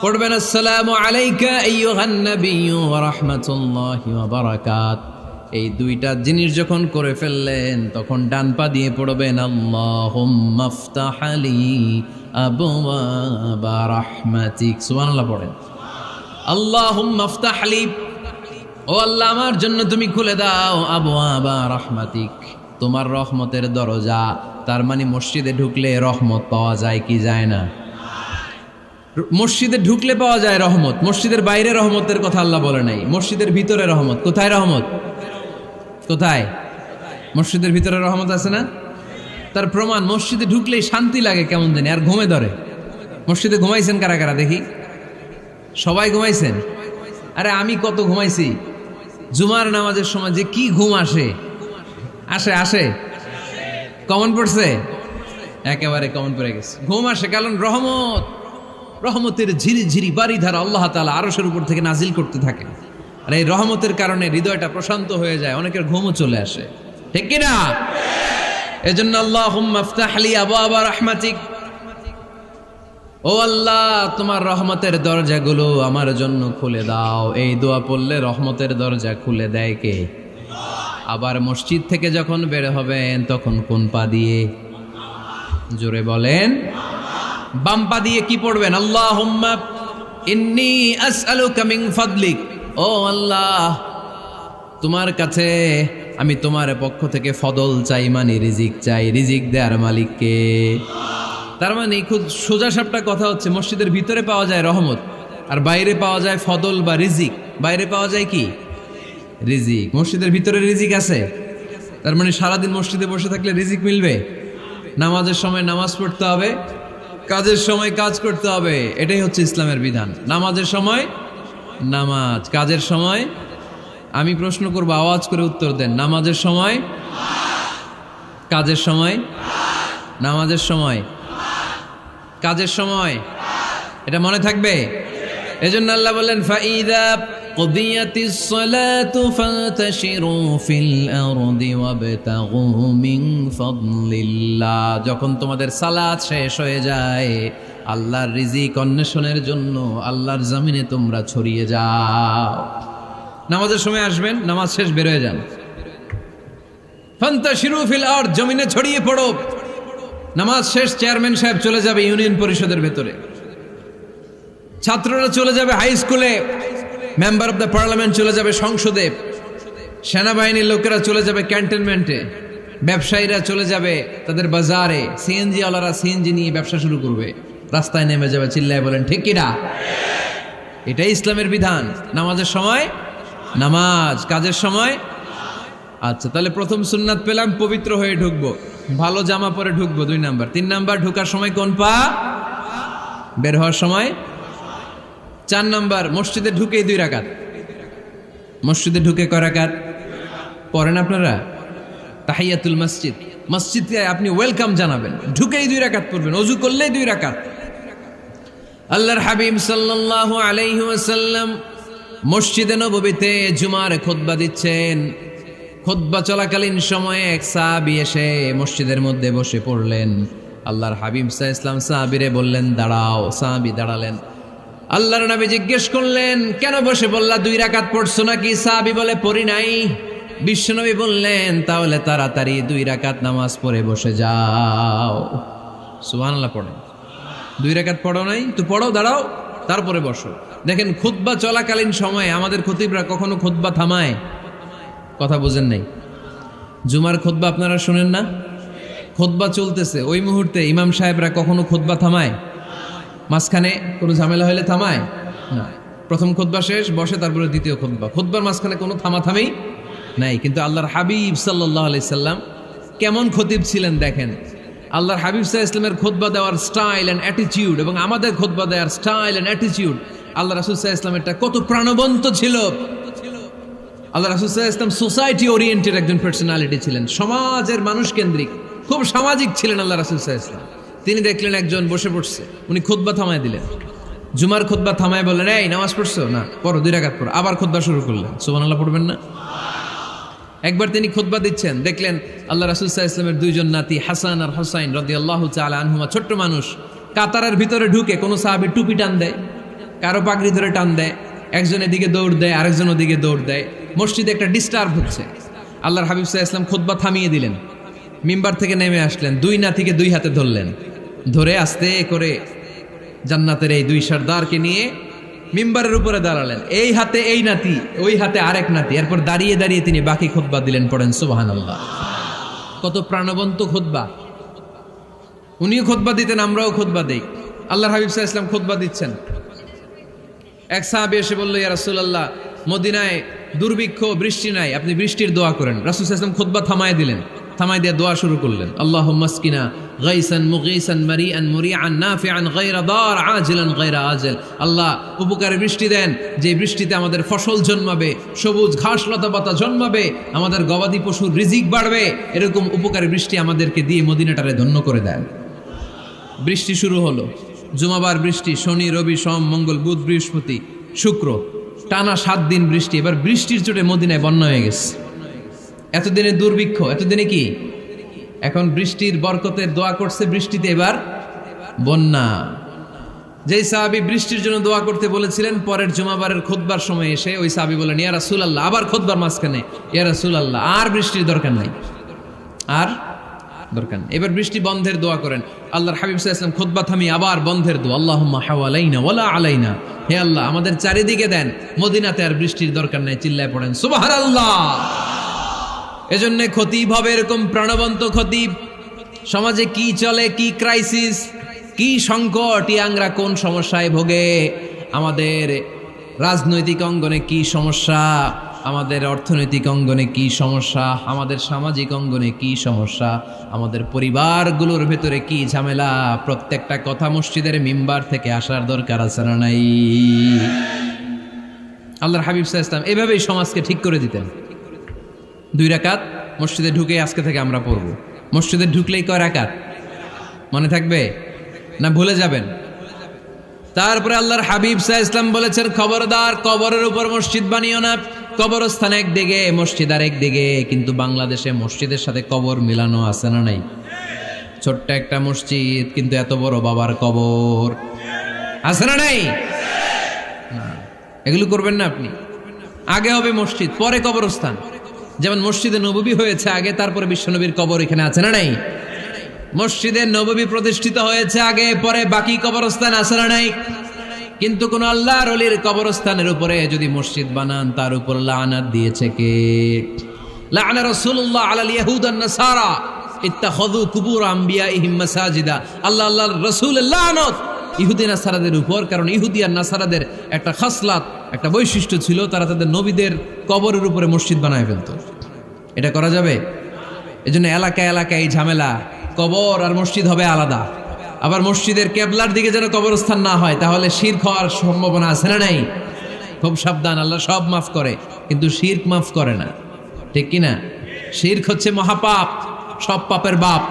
S1: পড়বেন, আসসালামু আলাইকা আইয়ুহান নাবিয়্যু ওয়া রাহমাতুল্লাহি ওয়া বারাকাত। এই 2টা জিনিস যখন করে ফেললেন, তখন ডান পা দিয়ে পড়বেন, আল্লাহুম্মা আফতাহ লি আবওয়াবা রাহমাতিক। সুবহানাল্লাহ পড়েন। আল্লাহুম্মা আফতাহ লি, ও আল্লাহ আমার জন্য তুমি খুলে দাও আবওয়াবা রাহমাতিক, তোমার রহমতের দরজা। তার মানে মসজিদে ঢুকলে রহমত পাওয়া যায় কি যায় না? মসজিদে ঢুকলে পাওয়া যায় রহমত। মসজিদের বাইরে রহমতের কথা আল্লাহ বলে নাই, মসজিদের ভিতরে রহমত। কোথায় রহমত? কোথায়? মসজিদের ভিতরে রহমত আছে না? তার প্রমাণ, মসজিদে ঢুকলেই শান্তি লাগে কেমন জানি, আর ঘুমে ধরে। মসজিদে ঘুমাইছেন কারা কারা দেখি? সবাই ঘুমাইছেন? আরে আমি কত ঘুমাইছি। জুমার নামাজের সময় যে কি ঘুম আসে, আসে আসে কমন পড়ছে, একেবারে কমন পড়ে গেছে। ঘুম আসে কারণ রহমত, রহমতের ঝিরি ঝিরি বাড়ি ধারা আল্লাহ তাআলা আরশের উপর থেকে নাজিল করতে থাকে। আর এই রহমতের কারণে হৃদয়টা প্রশান্ত হয়ে যায়, অনেকের ঘুমও চলে আসে, ঠিক কি না? এজন্য আল্লাহুম্মা আফতাহ লি আবওয়াবা রাহমাতিক, ও আল্লাহ তোমার রহমতের দরজাগুলো আমার জন্য খুলে দাও। এই দোয়া পড়লে রহমতের দরজা খুলে দেয় কে? আবার মসজিদ থেকে যখন বের হবেন তখন কোন পা দিয়ে? জোরে বলেন। বাম পা দিয়ে কি পড়বেন? আল্লাহুম্মা ইন্নী আসআলুকা মিন ফাদলিক, ও আল্লাহ তোমার কাছে আমি তোমার পক্ষ থেকে ফদল চাই, মানে রিজিক চাই। রিজিক দেওয়ার মালিক কে? তার মানে খুব সোজা সাপটা কথা হচ্ছে, মসজিদের ভিতরে পাওয়া যায় রহমত, আর বাইরে পাওয়া যায় ফদল বা রিজিক। বাইরে পাওয়া যায় কি? রিজিক। মসজিদের ভিতরে রিজিক আছে। তার মানে সারাদিন মসজিদে বসে থাকলে রিজিক মিলবে? নামাজের সময় নামাজ পড়তে হবে, কাজের সময় কাজ করতে হবে। এটাই হচ্ছে ইসলামের বিধান। নামাজের সময় নামাজ, কাজের সময়। আমি প্রশ্ন করবো, আওয়াজ করে উত্তর দেন। নামাজের সময়, কাজের সময়, নামাজের সময়, কাজের সময়। এটা মনে থাকবে। এজন্য আল্লাহ বললেন, ফাইদা কুদিয়াতিস সালাতু ফান্তাশিরু ফিল আরদি ওয়াবতাগু মিন ফাদলিল্লাহ। যখন তোমাদের সালাত শেষ হয়ে যায়, আল্লাহর রিজিক অন্বেষণের জন্য আল্লাহর জমিনে তোমরা ছড়িয়ে যাও। নামাজের সময় আসবেন, নামাজ শেষ বের হয়ে যান। ফান্তাশিরু ফিল আরদ, জমিনে ছড়িয়ে পড়ো। নামাজ শেষ, চেয়ারম্যান সাহেব চলে যাবে ইউনিয়ন পরিষদের ভেতরে, ছাত্ররা চলে যাবে হাই স্কুলে, মেম্বার অফ দ্য পার্লামেন্ট চলে যাবে সংসদে, সেনাবাহিনীর লোকেরা চলে যাবে ক্যান্টনমেন্টে, ব্যবসায়ীরা চলে যাবে তাদের বাজারে, সিএনজি ওয়ালারা সিএনজি নিয়ে ব্যবসা শুরু করবে, রাস্তায় নেমে যাবে, চিল্লায় বলেন ঠিক কিনা? এটাই ইসলামের বিধান। নামাজের সময় নামাজ, কাজের সময়। আচ্ছা, তাহলে প্রথম সুন্নাত পেলাম, পবিত্র হয়ে ঢুকবো, ভালো জামা পরে ঢুকবো 2 নাম্বার। 3 নাম্বার, ঢোকার সময় কোন পা? বের হওয়ার সময়। 4 নাম্বার, মসজিদে ঢুকেই 2 রাকাত। মসজিদে ঢুকে কয় রাকাত পড়েন আপনারা? তাহিয়াতুল মসজিদ। মসজিদে আপনি ওয়েলকাম জানাবেন, ঢুকেই 2 রাকাত পড়বেন, ওযু করলেই 2 রাকাত। আল্লাহর হাবিব সাল্লাল্লাহু আলাইহি ওয়াসাল্লাম মসজিদে নববীতে জুমার খুতবা দিচ্ছেন। খুতবা চলাকালীন সময়ে এক সাহাবী এসে মসজিদের মধ্যে বসে পড়লেন। আল্লাহর হাবিব সাল্লাল্লাহু আলাইহি ওয়াসাল্লাম সাহাবীরে বললেন, দাঁড়াও। সাহাবী দাঁড়ালেন। আল্লাহর নবী জিজ্ঞেস করলেন, কেন বসে বললা? 2 রাকাত পড়ছো নাকি? সাহাবী বলে, পড়ি নাই। বিশ্বনবী বললেন, তাহলে তাড়াতাড়ি 2 রাকাত নামাজ পড়ে বসে যাও। সুবহানাল্লাহ পড়েন। 2 রাকাত পড়ো নাই তো পড়ো, দাঁড়াও, তারপরে বসো। দেখেন, খুতবা চলাকালীন সময়ে আমাদের খতিবরা কখনো খুতবা থামায়? কথা বুঝেন নাই? জুমার খুতবা আপনারা শুনেন না? খুতবা চলতেছে, ওই মুহূর্তে ইমাম সাহেবরা কখনো খুতবা থামায়? মাঝখানে কোনো ঝামেলা হলে থামায় না। প্রথম খুতবা শেষ, বসে, তারপরে দ্বিতীয় খুতবা। খুতবার মাঝখানে কোনো থামাথামি নাই। কিন্তু আল্লাহর হাবিব সাল্লাল্লাহু আলাইহি সাল্লাম কেমন খতিব ছিলেন দেখেন। আল্লাহর হাবিব সাল্লাল্লাহু আলাইহি সাল্লামের খুতবা দেওয়ার স্টাইল অ্যান্ড অ্যাটিটিউড এবং আমাদের খুতবা দেওয়ার স্টাইল অ্যান্ড অ্যাটিটিউড আল্লাহ রাসূল সাল্লাল্লাহু আলাইহি ওয়াসাল্লামেরটা কত প্রাণবন্ত ছিল। আল্লাহ রাসূল সাল্লাল্লাহু আলাইহি ওয়াসাল্লাম সোসাইটি ওরিয়েন্টেড একজন পার্সোনালিটি ছিলেন, সমাজের মানুষ কেন্দ্রিক, খুব সামাজিক ছিলেন আল্লাহ রাসূল সাল্লাল্লাহু আলাইহি ওয়াসাল্লাম। তিনি দেখলেন একজন বসে পড়ছে, উনি খুতবা থামায় দিলেন, জুমার খুতবা থামায় বললেন, এই নামাজ পড়ছো না, পড়ো 2 রাকাত পড়ো। আবার খুতবা শুরু করলেন, সুবহানাল্লাহ পড়বেন না? একবার তিনি খুতবা দিচ্ছেন, দেখলেন আল্লাহ রাসূল সাল্লাল্লাহু আলাইহি ওয়াসাল্লামের 2 জন নাতি হাসান আর হুসাইন রাদিয়াল্লাহু তাআলা আনহুমা, ছোট্ট মানুষ, কাতারের ভিতরে ঢুকে কোন সাহাবী টুপি টান দেয়, কারো পাগড়ি ধরে টান দেয়, একজন এদিকে দৌড় দেয়, আরেকজন ওদিকে দৌড় দেয়, মসজিদে একটা ডিস্টার্ব হচ্ছে। আল্লাহর হাবিব সাল্লাল্লাহু আলাইহি ওয়াসাল্লাম খুতবা থামিয়ে দিলেন, মিম্বার থেকে নেমে আসলেন, 2 নাতিকে 2 হাতে ধরলেন, ধরে আস্তে করে জান্নাতের এই 2 সর্দারকে নিয়ে মিম্বারের উপরে দাঁড়ালেন, এই হাতে এই নাতি, ওই হাতে আরেক নাতি। এরপর দাঁড়িয়ে দাঁড়িয়ে তিনি বাকি খুতবা দিলেন, পড়েন সুবহানাল্লাহ। কত প্রাণবন্ত খুতবা! উনিও খুতবা দিতেন, আমরাও খুতবা দেই। আল্লাহর হাবিব সাল্লাল্লাহু আলাইহি ওয়াসাল্লাম খুতবা দিচ্ছেন, এক সাহাবী এসে বলল, ইয়া রাসূলুল্লাহ, মদিনায় দুর্ভিক্ষ, বৃষ্টি নাই, আপনি বৃষ্টির দোয়া করেন। রাসূল সাল্লাল্লাহু আলাইহি ওয়াসাল্লাম খুতবা থামায় দিলেন, থামায় দিয়ে দোয়া শুরু করলেন, আল্লাহুম্মা আসকিনা গাইসান মুগীসান মারিআন মুরিআন নাফিআন গায়রা দার আজিলান গায়রা আজল। আল্লাহ উপকারে বৃষ্টি দেন, যে বৃষ্টিতে আমাদের ফসল জন্মাবে, সবুজ ঘাস লতা পাতা জন্মাবে, আমাদের গবাদি পশুর রিজিক বাড়বে, এরকম উপকারী বৃষ্টি আমাদেরকে দিয়ে মদিনাটারে ধন্য করে দেন। বৃষ্টি শুরু হলো, জুমাবার বৃষ্টি, শনি রবি সোম মঙ্গল বুধ বৃহস্পতি শুক্র, টানা 7 দিন বৃষ্টি। এবার বৃষ্টির চোটে মদিনায় বন্যা হয়ে গেছে। এতদিনে দুর্ভিক্ষ, এতদিনে কি, এখন বৃষ্টির বরকতের দোয়া করছে, বৃষ্টিতে এবার বন্যা। যেই সাহাবী বৃষ্টির জন্য দোয়া করতে বলেছিলেন, পরের জুমাবারের খুতবার সময় এসে ওই সাহাবী বলেন, ইয়া রাসূলুল্লাহ, আবার খুতবার মাঝখানে, ইয়া রাসূলুল্লাহ, আর বৃষ্টির দরকার নাই, আর দরকার নেই, এবার বৃষ্টি বন্ধের দোয়া করেন। আল্লাহর হাবিব সাল্লাল্লাহু আলাইহি ওয়াসাল্লাম খুতবা থামিয়ে আবার বন্ধের দোয়া, আল্লাহুম্মা হাওয়ালাইনা ওয়ালা আলাইনা, হে আল্লাহ আমাদের চারিদিকে দেন, মদিনাতে আর বৃষ্টির দরকার নাই। চিল্লায় পড়েন সুবহানাল্লাহ। এজন্য খতিব হবে এরকম প্রাণবন্ত খতিব। সমাজে কি চলে, কি ক্রাইসিস, কি সংকট, ইয়াংরা কোন সমস্যায় ভোগে, আমাদের রাজনৈতিক অঙ্গনে কি সমস্যা, আমাদের অর্থনৈতিক অঙ্গনে কি সমস্যা, আমাদের সামাজিক অঙ্গনে কি সমস্যা, আমাদের পরিবারগুলোর ভেতরে কি ঝামেলা, প্রত্যেকটা কথা মসজিদের মিম্বার থেকে আসার দরকার আছে না নাই? আল্লাহর হাবিব সাল্লাল্লাহু আলাইহি ওয়াসাল্লাম এভাবেই সমাজকে ঠিক করে দিতেন। 2 রাকাত মসজিদে ঢুকে আজকে থেকে আমরা পড়ব। মসজিদে ঢুকলেই কয় রাকাত মনে থাকবে না ভুলে যাবেন? তারপরে আল্লাহর হাবিব সাল্লাল্লাহু আলাইহি ওয়াসাল্লাম বলেছেন, খবরদার কবরের উপর মসজিদ বানিও না। কবরস্থান একদিকে, মসজিদ আর একদিকে, কিন্তু বাংলাদেশে মসজিদের সাথে কবর মিলানো আছে না নাই? ছোট্ট একটা মসজিদ, কিন্তু এত বড় বাবার কবর আছে না নাই? এগুলো করবেন না আপনি। আগে হবে মসজিদ, পরে কবরস্থান। যেমন মসজিদে নববী হয়েছে আগে, তারপরে বিশ্বনবীর কবর এখানে আছে না নাই? মসজিদে নববী প্রতিষ্ঠিত হয়েছে আগে, পরে বাকি কবরস্থান আছে না নাই? কিন্তু কোন আল্লাহর ওলির কবরস্থানের উপরে যদি মসজিদ বানান, তার উপর লানাত দিয়েছে কে? লাআনা রাসূলুল্লাহ আলাল ইয়াহুদ ওয়ান নাসারা ইত্তাখাযু কুবুর আমবিয়াইহিম মাসাজিদা। আল্লাহর রাসূলের লানত ইহুদি নাসারাদের উপর, কারণ ইহুদি আর নাসারাদের একটা খাসলাত, একটা বৈশিষ্ট্য ছিল, তারা তাদের নবীদের কবরের উপরে মসজিদ বানায় ফেলতো। এটা করা যাবে? এজন্য এলাকায় এলাকায় এই ঝামেলা, কবর আর মসজিদ হবে আলাদা। আবার মসজিদের কেবলার দিকে যেন কবরস্থান না হয়, তাহলে শিরক হওয়ার সম্ভাবনা আছে না নাই? খুব সাবধান, আল্লাহ সব মাফ করে কিন্তু শিরক মাফ করে না, ঠিক কি না? শিরক হচ্ছে মহাপাপ, সব পাপের বাপ।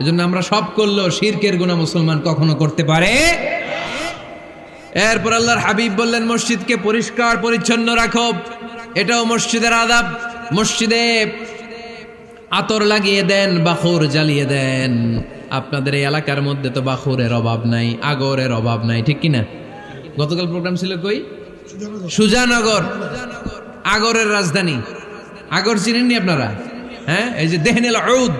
S1: এজন্য আমরা সব করলেও শিরকের গুনাহ মুসলমান কখনো করতে পারে। এরপর আল্লাহর হাবিব বললেন, মসজিদকে পরিষ্কার পরিচ্ছন্ন রাখো, এটাও মসজিদের আদাব। মসজিদে আতর লাগিয়ে দেন, বাখুর জ্বালিয়ে দেন। আপনাদের এই এলাকার মধ্যে তো বাখুরের অভাব নাই, আগরের অভাব নাই, ঠিক কিনা? গতকাল প্রোগ্রাম ছিল কই? সুজানগর, আগরের রাজধানী। আগর চিনেননি আপনারা? হ্যাঁ, এই যে দেহনেল উদ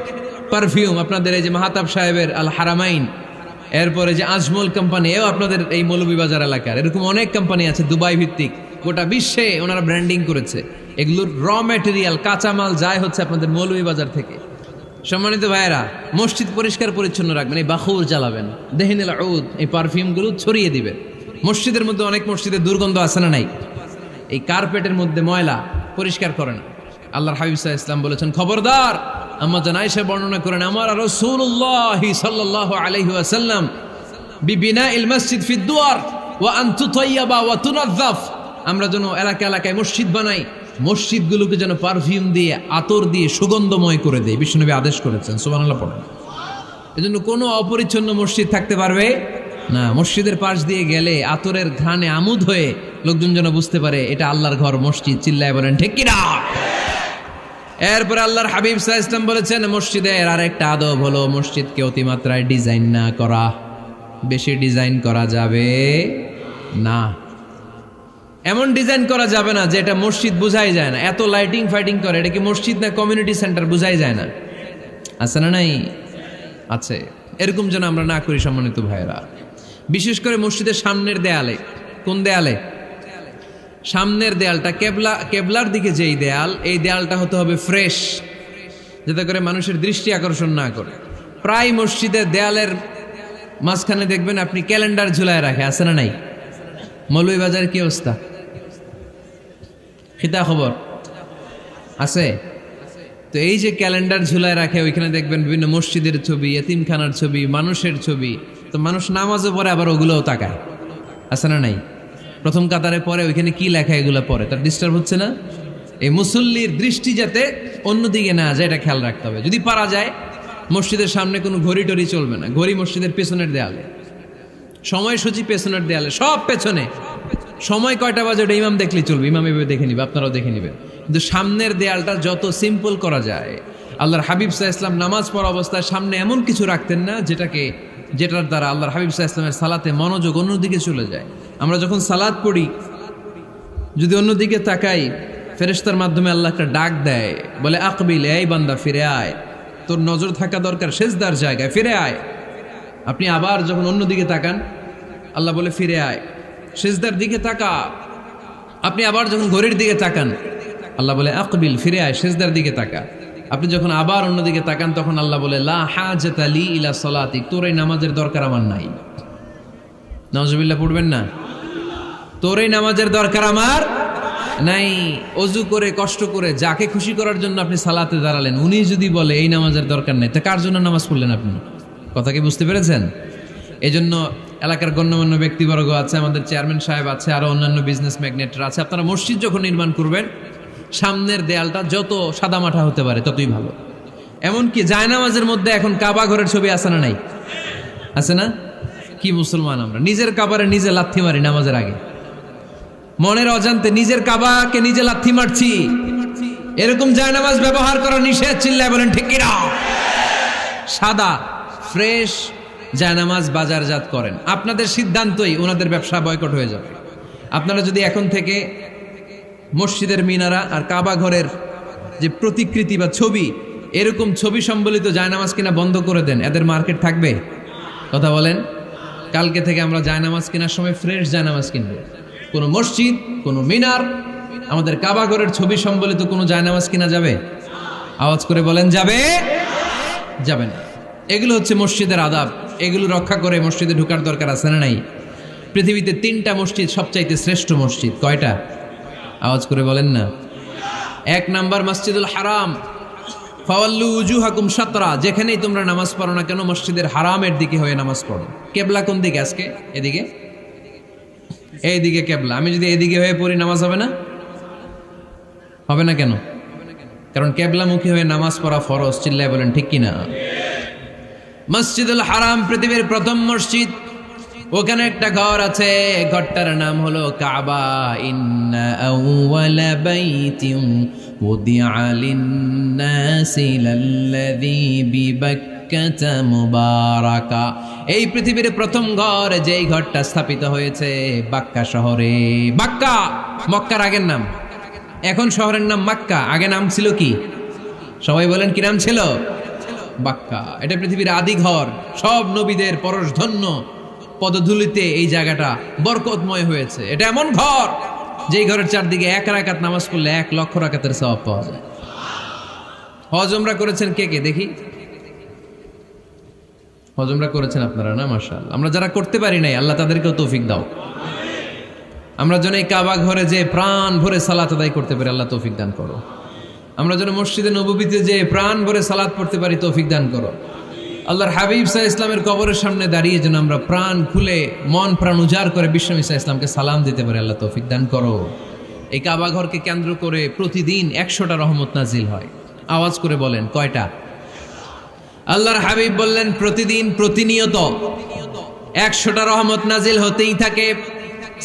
S1: পারফিউম, আপনাদের এই যে মাহাতাব সাহেবের আল হারামাইন, এরপরে যে আজমল কোম্পানি, এও আপনাদের এই মৌলভীবাজার এলাকার। এরকম অনেক কোম্পানি আছে দুবাই ভিত্তিক, গোটা বিশ্বে ওনারা ব্র্যান্ডিং করেছে। এগুলোর র ম্যাটেরিয়াল, কাঁচামাল যায় হচ্ছে আপনাদের মৌলভীবাজার থেকে। সম্মানিত ভাইয়েরা, মসজিদ পরিষ্কার পরিচ্ছন্ন রাখবেন, এই বাখুর জ্বালাবেন, দেহনেল উদ, এই পারফিউমগুলো ছড়িয়ে দিবেন। মসজিদের মধ্যে অনেক মসজিদে দুর্গন্ধ আছে না নাই? এই কার্পেটের মধ্যে ময়লা, পরিষ্কার করে না। আল্লাহর হাবিব সাল্লাল্লাহু আলাইহি ওয়াসাল্লাম বলেছেন, খবরদার। আম্মা জান আয়েশা বর্ণনা করেন, আমার রাসূলুল্লাহ সাল্লাল্লাহু আলাইহি ওয়াসাল্লাম বিবিনাইল মসজিদ ফি দুয়ার, ওয়া আন তুতাইয়াবা ওয়া তুনাজ্জাফ, আমরা যেন এলাকা এলাকায় মসজিদ বানাই, মসজিদগুলোকে যেন পারফিউম দিয়ে আতর দিয়ে সুগন্ধময় করে দেয়। বিশ্বনবী আদেশ করেছেন, সুবহানাল্লাহ পড়েন। এজন্য কোনো অপরিচ্ছন্ন মসজিদ থাকতে পারবে না। মসজিদের পাশ দিয়ে গেলে আতরের ঘ্রাণে আমোদ হয়ে লোকজন যেন বুঝতে পারে এটা আল্লাহর ঘর, মসজিদ। চিল্লায় বলেন ঠিক কিনা? এরপরে আল্লাহর হাবিব সাল্লাল্লাহু আলাইহি ওয়াসাল্লাম বলেছেন, মসজিদের আরেকটা আদব হলো মসজিদকে অতিমাত্রায় ডিজাইন না করা। বেশি ডিজাইন করা যাবে না। এমন ডিজাইন করা যাবে না যে এটা মসজিদ বোঝাই যায় না। এত লাইটিং ফাইটিং করে, এটা কি মসজিদ না কমিউনিটি সেন্টার বোঝাই যায় না। আছে না? নাই আছে। এরকম যেন আমরা না করি সম্মানিত ভাইয়েরা। বিশেষ করে মসজিদের সামনের দেয়ালে। কোন দেয়ালে? সামনের দেয়ালটা কেবলার দিকে যেই দেয়াল, এই দেয়ালটা হতে হবে ফ্রেশ, যাতে করে মানুষের দৃষ্টি আকর্ষণ না করে। প্রায় মসজিদের দেয়ালের মাঝখানে দেখবেন আপনি ক্যালেন্ডার ঝুলায় রাখে, আছে না নাই? মৌলভীবাজারের কি অবস্থা? খিতা খবর আছে? তো এই যে ক্যালেন্ডার ঝুলায় রাখে, ওইখানে দেখবেন বিভিন্ন মসজিদের ছবি, এতিমখানার ছবি, মানুষের ছবি। তো মানুষ নামাজও পড়ে, আবার ওগুলোও তাকায়, আছে না নাই? প্রথম কাতারে পরে ওইখানে কি লেখা, এগুলো পরে, তার ডিস্টার্ব হচ্ছে না? এই মুসল্লির দৃষ্টি যাতে অন্যদিকে না যায়, এটা খেয়াল রাখতে হবে। যদি পারা যায় মসজিদের সামনে কোনো ঘড়ি টড়ি চলবে না। ঘড়ি মসজিদের পেছনের দেয়ালে, সময়সূচি পেছনের দেয়ালে, সব পেছনে। সময় কয়টা বাজে ওটা ইমাম দেখলেই চলবে, ইমাম এভাবে দেখে নিবে, আপনারাও দেখে নিবেন। কিন্তু সামনের দেয়ালটা যত সিম্পল করা যায়। আল্লাহর হাবিব সাল্লাল্লাহু আলাইহি ওয়াসাল্লাম নামাজ পড়া অবস্থায় সামনে এমন কিছু রাখতেন না যেটার দ্বারা আল্লাহর হাবিব সাল্লাল্লাহু আলাইহি ওয়াসাল্লামের সালাতে মনোযোগ অন্যদিকে চলে যায়। আমরা যখন সালাত পড়ি, যদি অন্যদিকে তাকাই, ফেরেশতার মাধ্যমে আল্লাহ একটা ডাক দেয়, বলে আকবিল, এই বান্দা ফিরে আয়, তোর নজর থাকা দরকার সিজদার জায়গায়, ফিরে আয়। আপনি আবার যখন অন্যদিকে তাকান, আল্লাহ বলে ফিরে আয়, সিজদার দিকে তাকা। আপনি আবার যখন ঘড়ির দিকে তাকান, আল্লাহ বলে আকবিল, ফিরে আয়, সিজদার দিকে তাকা। আপনি যখন আবার অন্যদিকে তাকান, তখন আল্লাহ বলে লা হাজাতা লি ইলা সালাতিক, তোর এই নামাজের দরকার আমার নাই। নাউজুবিল্লাহ পড়বেন না? তোর এই নামাজের দরকার আমার নাই। অজু করে কষ্ট করে যাকে খুশি করার জন্য আপনি সালাতে দাঁড়ালেন, উনি যদি বলে এই নামাজের দরকার নাই, তা কার জন্য নামাজ পড়লেন আপনি? কথা কি বুঝতে পেরেছেন? এই জন্য এলাকার গণ্যমান্য ব্যক্তিবর্গ আছে, আমাদের চেয়ারম্যান সাহেব আছে, আরো অন্যান্য বিজনেস ম্যাগনেটরা আছে। আপনারা মসজিদ যখন নির্মাণ করবেন, সামনের দেয়ালটা যত সাদামাটা হতে পারে ততই ভালো। এমনকি জায়নামাজের মধ্যে এখন কাবা ঘরের ছবি আছে না নাই? আছে না? কি মুসলমান আমরা! নিজের কাবারে নিজে লাথি মারি নামাজের আগে, মনের অজান্তে নিজের কাবাকে নিজে লাথি মারছি। এরকম জায়নামাজ ব্যবহার করা নিষেধ। চিল্লায় বলেন ঠিক কিনা? সাদা ফ্রেশ জায়নামাজ বাজারজাত করেন, আপনাদের সিদ্ধান্তই ওনাদের ব্যবসা বয়কট হয়ে যাবে। আপনারা যদি এখন থেকে মসজিদের মিনারা আর কাবা ঘরের যে প্রতিকৃতি বা ছবি, এরকম ছবি সম্বলিত জায়নামাজ কিনা বন্ধ করে দেন, এদের মার্কেট থাকবে? কথা বলেন। কালকে থেকে আমরা জায়নামাজ কেনার সময় ফ্রেশ জায়নামাজ কিনবো। কোনো মসজিদ, কোনো মিনার, আমাদের কাবা ঘরের ছবি সম্বলিত কোনো জায়নামাজ কিনা যাবে? আওয়াজ করে বলেন, যাবে? যাবে না। এগুলো হচ্ছে মসজিদের আদাব। এগুলো রক্ষা করে মসজিদে ঢোকার দরকার আছে না নাই? পৃথিবীতে 3টা মসজিদ সবচাইতে শ্রেষ্ঠ মসজিদ। কয়টা? আওয়াজ করে বলেন না। 1 নাম্বার মসজিদুল হারাম, ফাওয়াল্লু উজুহাকুম শাতরা। যেখানেই তোমরা নামাজ পড়ো না কেন, মসজিদের হারামের দিকে হয়ে নামাজ পড়ো। কেবলা কোন দিকে আজকে? এদিকে, এইদিকে কেবলা। আমি যদি এদিকে হয়ে পড়ি, নামাজ হবে না? হবে না কেন? কারণ কেবলামুখী হয়ে নামাজ পড়া ফরজ। চিল্লায় বলেন ঠিক কিনা? মসজিদুল হারাম পৃথিবীর প্রথম মসজিদ। ওখানে একটা ঘর আছে, ঘরটার নাম হলো কাবা। ইন্না আউওয়ালা বাইতিন উদিআ লিন-নাসি লাল্লাযী বিবাক্কাতা মুবারাকা। এই পৃথিবীর প্রথম ঘর, যেই ঘরটা স্থাপিত হয়েছে বাক্কা শহরে। বাক্কা মক্কার আগের নাম, এখন শহরের নাম মক্কা। আগে নাম ছিল কি? সবাই বলেন, কি নাম ছিল? বাক্কা। এটা পৃথিবীর আদি ঘর। সব নবীদের পরশধন্য পদধূলিতে এই জায়গাটা বরকতময় হয়েছে। এটা এমন ঘর, যেই ঘরের চারদিকে 1 রাকাত নামাজ পড়লে 1 লক্ষ রাকাতের সওয়াব পাওয়া যায়। হজ উমরা করেছেন কে কে দেখি? হজ উমরা করেছেন আপনারা না? মাশাআল্লাহ। আমরা যারা করতে পারি নাই, আল্লাহ তাদেরকেও তৌফিক দাও। আমরা যেন এই কাবা ঘরে যে প্রাণ ভরে সালাত আদায় করতে পারি, আল্লাহ তৌফিক দান করো। আমরা যেন মসজিদে নববীতে যে প্রাণ ভরে সালাত পড়তে পারি, তৌফিক দান করো। আল্লাহর হাবিব সাল্লাল্লাহু আলাইহি ইসলামের কবরের সামনে দাঁড়িয়ে যেন আমরা প্রাণ খুলে মন প্রাণ উজাড় করে বিশ্বনবী সাল্লাল্লাহু আলাইহি ইসলামকে সালাম দিতে পারি। আল্লাহ তৌফিক দান করো। এই কাবা ঘরকে কেন্দ্র করে প্রতিদিন 100টা রহমত নাজিল হয়। আওয়াজ করে বলেন কয়টা? আল্লাহর হাবিব বললেন প্রতিদিন প্রতিনিয়ত 100টা রহমত নাজিল হতেই থাকে।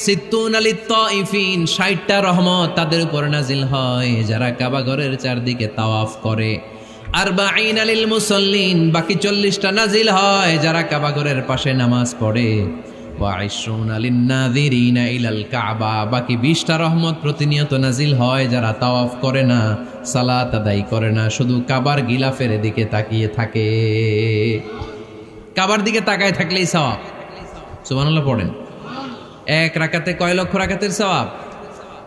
S1: সিত্তুন আলিত তাইফিন, 60টা রহমত তাদের উপর নাজিল হয় যারা কাবা ঘরের চারদিকে তাওয়াফ করে। আরবাঈন আলিল মুসাল্লিন, বাকি 40টা নাজিল হয় যারা কাবা ঘরের পাশে নামাজ পড়ে। ওয়া 20 আলিন নাযিরিনা ইলাল কাবা, বাকি 20টা রহমত প্রতিনিয়ত নাজিল হয় যারা তাওয়াফ করে না, সালাত আদায় করে না, শুধু কাবার গিলাফের দিকে তাকিয়ে থাকে। কাবার দিকে তাকায় থাকলেই সওয়াব। সুবহানাল্লাহ পড়েন। এক রাকাতে কয় লক্ষ রাকাতের সওয়াব।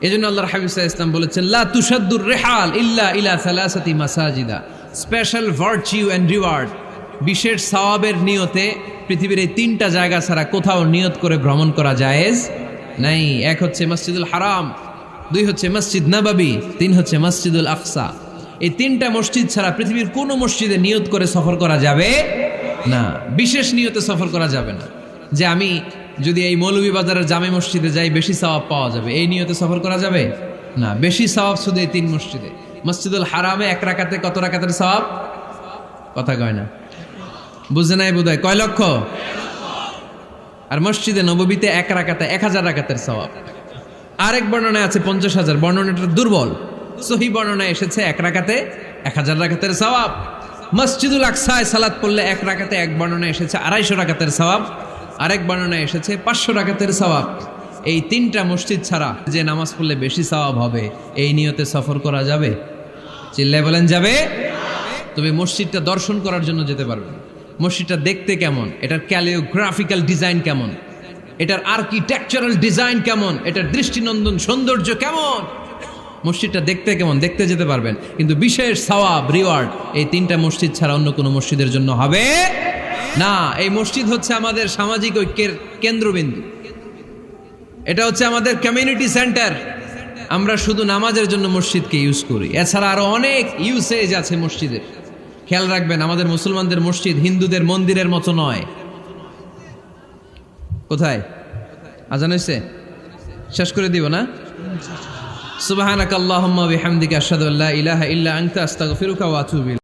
S1: এজন্য আল্লাহর হাবিব সাল্লাল্লাহু আলাইহি ওয়াসাল্লাম বলেছেন লা তুশাদ্দুর রিহাল ইল্লা ইলা সালাসাতি মাসাজিদা, স্পেশাল ভার্চু এন্ড রিওয়ার্ড, বিশেষ সওয়াবের নিয়তে পৃথিবীর এই 3টা জায়গা ছাড়া কোথাও নিয়ত করে ভ্রমণ করা জায়েজ নাই। এক হচ্ছে মসজিদুল হারাম, 2 হচ্ছে মসজিদ নববী, 3 হচ্ছে মসজিদুল আকসা। এই 3টা মসজিদ ছাড়া পৃথিবীর কোনো মসজিদে নিয়ত করে সফর করা যাবে না। বিশেষ নিয়তে সফর করা যাবে না যে আমি যদি এই মৌলভীবাজারের জামে মসজিদে যাই বেশি সওয়াব পাওয়া যাবে, এই নিয়তে সফর করা যাবে না। বেশি সওয়াব শুধু এই 3 মসজিদে। মসজিদুল হারামে 1 রাকাতে কত রাকাতের সওয়াব? কথা কয় না, বুঝে নাই বোধহয়। কয় লক্ষ? আর মসজিদে নববীতে 1 রাকাতে 1000 রাকাতের সওয়াব। আরেক বর্ণনায় আছে 50,000, বর্ণনাটা দুর্বল। সহিহ বর্ণনায় এসেছে 1 রাকাতে 1000 রাকাতের সওয়াব। মসজিদুল আকসায় সালাত পড়লে 1 রাকাতে, এক বর্ণনায় এসেছে 250 রাকাতের সওয়াব, আরেক বর্ণনায় এসেছে 500 রাকাতের সওয়াব। এই 3টা মসজিদ ছাড়া যে নামাজ পড়লে বেশি সওয়াব হবে, এই নিয়তে সফর করা যাবে? চিল্লায় বলেন যাবে। তবে মসজিদটা দর্শন করার জন্য যেতে পারবেন। মসজিদটা দেখতে কেমন, এটার ক্যালিওগ্রাফিক্যাল ডিজাইন কেমন, এটার আর্কিটেকচারাল ডিজাইন কেমন, এটার দৃষ্টিনন্দন সৌন্দর্য কেমন, মসজিদটা দেখতে কেমন, দেখতে যেতে পারবেন। কিন্তু বিশেষ সওয়াব রিওয়ার্ড এই 3টা মসজিদ ছাড়া অন্য কোনো মসজিদের জন্য হবে না। এই মসজিদ হচ্ছে আমাদের সামাজিক ঐক্যের কেন্দ্রবিন্দু, এটা হচ্ছে আমাদের কমিউনিটি সেন্টার। আমরা শুধু নামাজের জন্য মসজিদকে ইউজ করি, এছাড়া আরো অনেক ইউসেজ আছে মসজিদের। খেয়াল রাখবেন, আমাদের মুসলমানদের মসজিদ হিন্দুদের মন্দিরের মতো নয়। কোথায় আজান হইছে? শেষ করে দিব না? সুবহানাকাল্লাহুম্মা ওয়া বিহামদিকা আশহাদু আল্লা ইলাহা ইল্লা আনতা আস্তাগফিরুকা ওয়া আতুবু ইলাইক।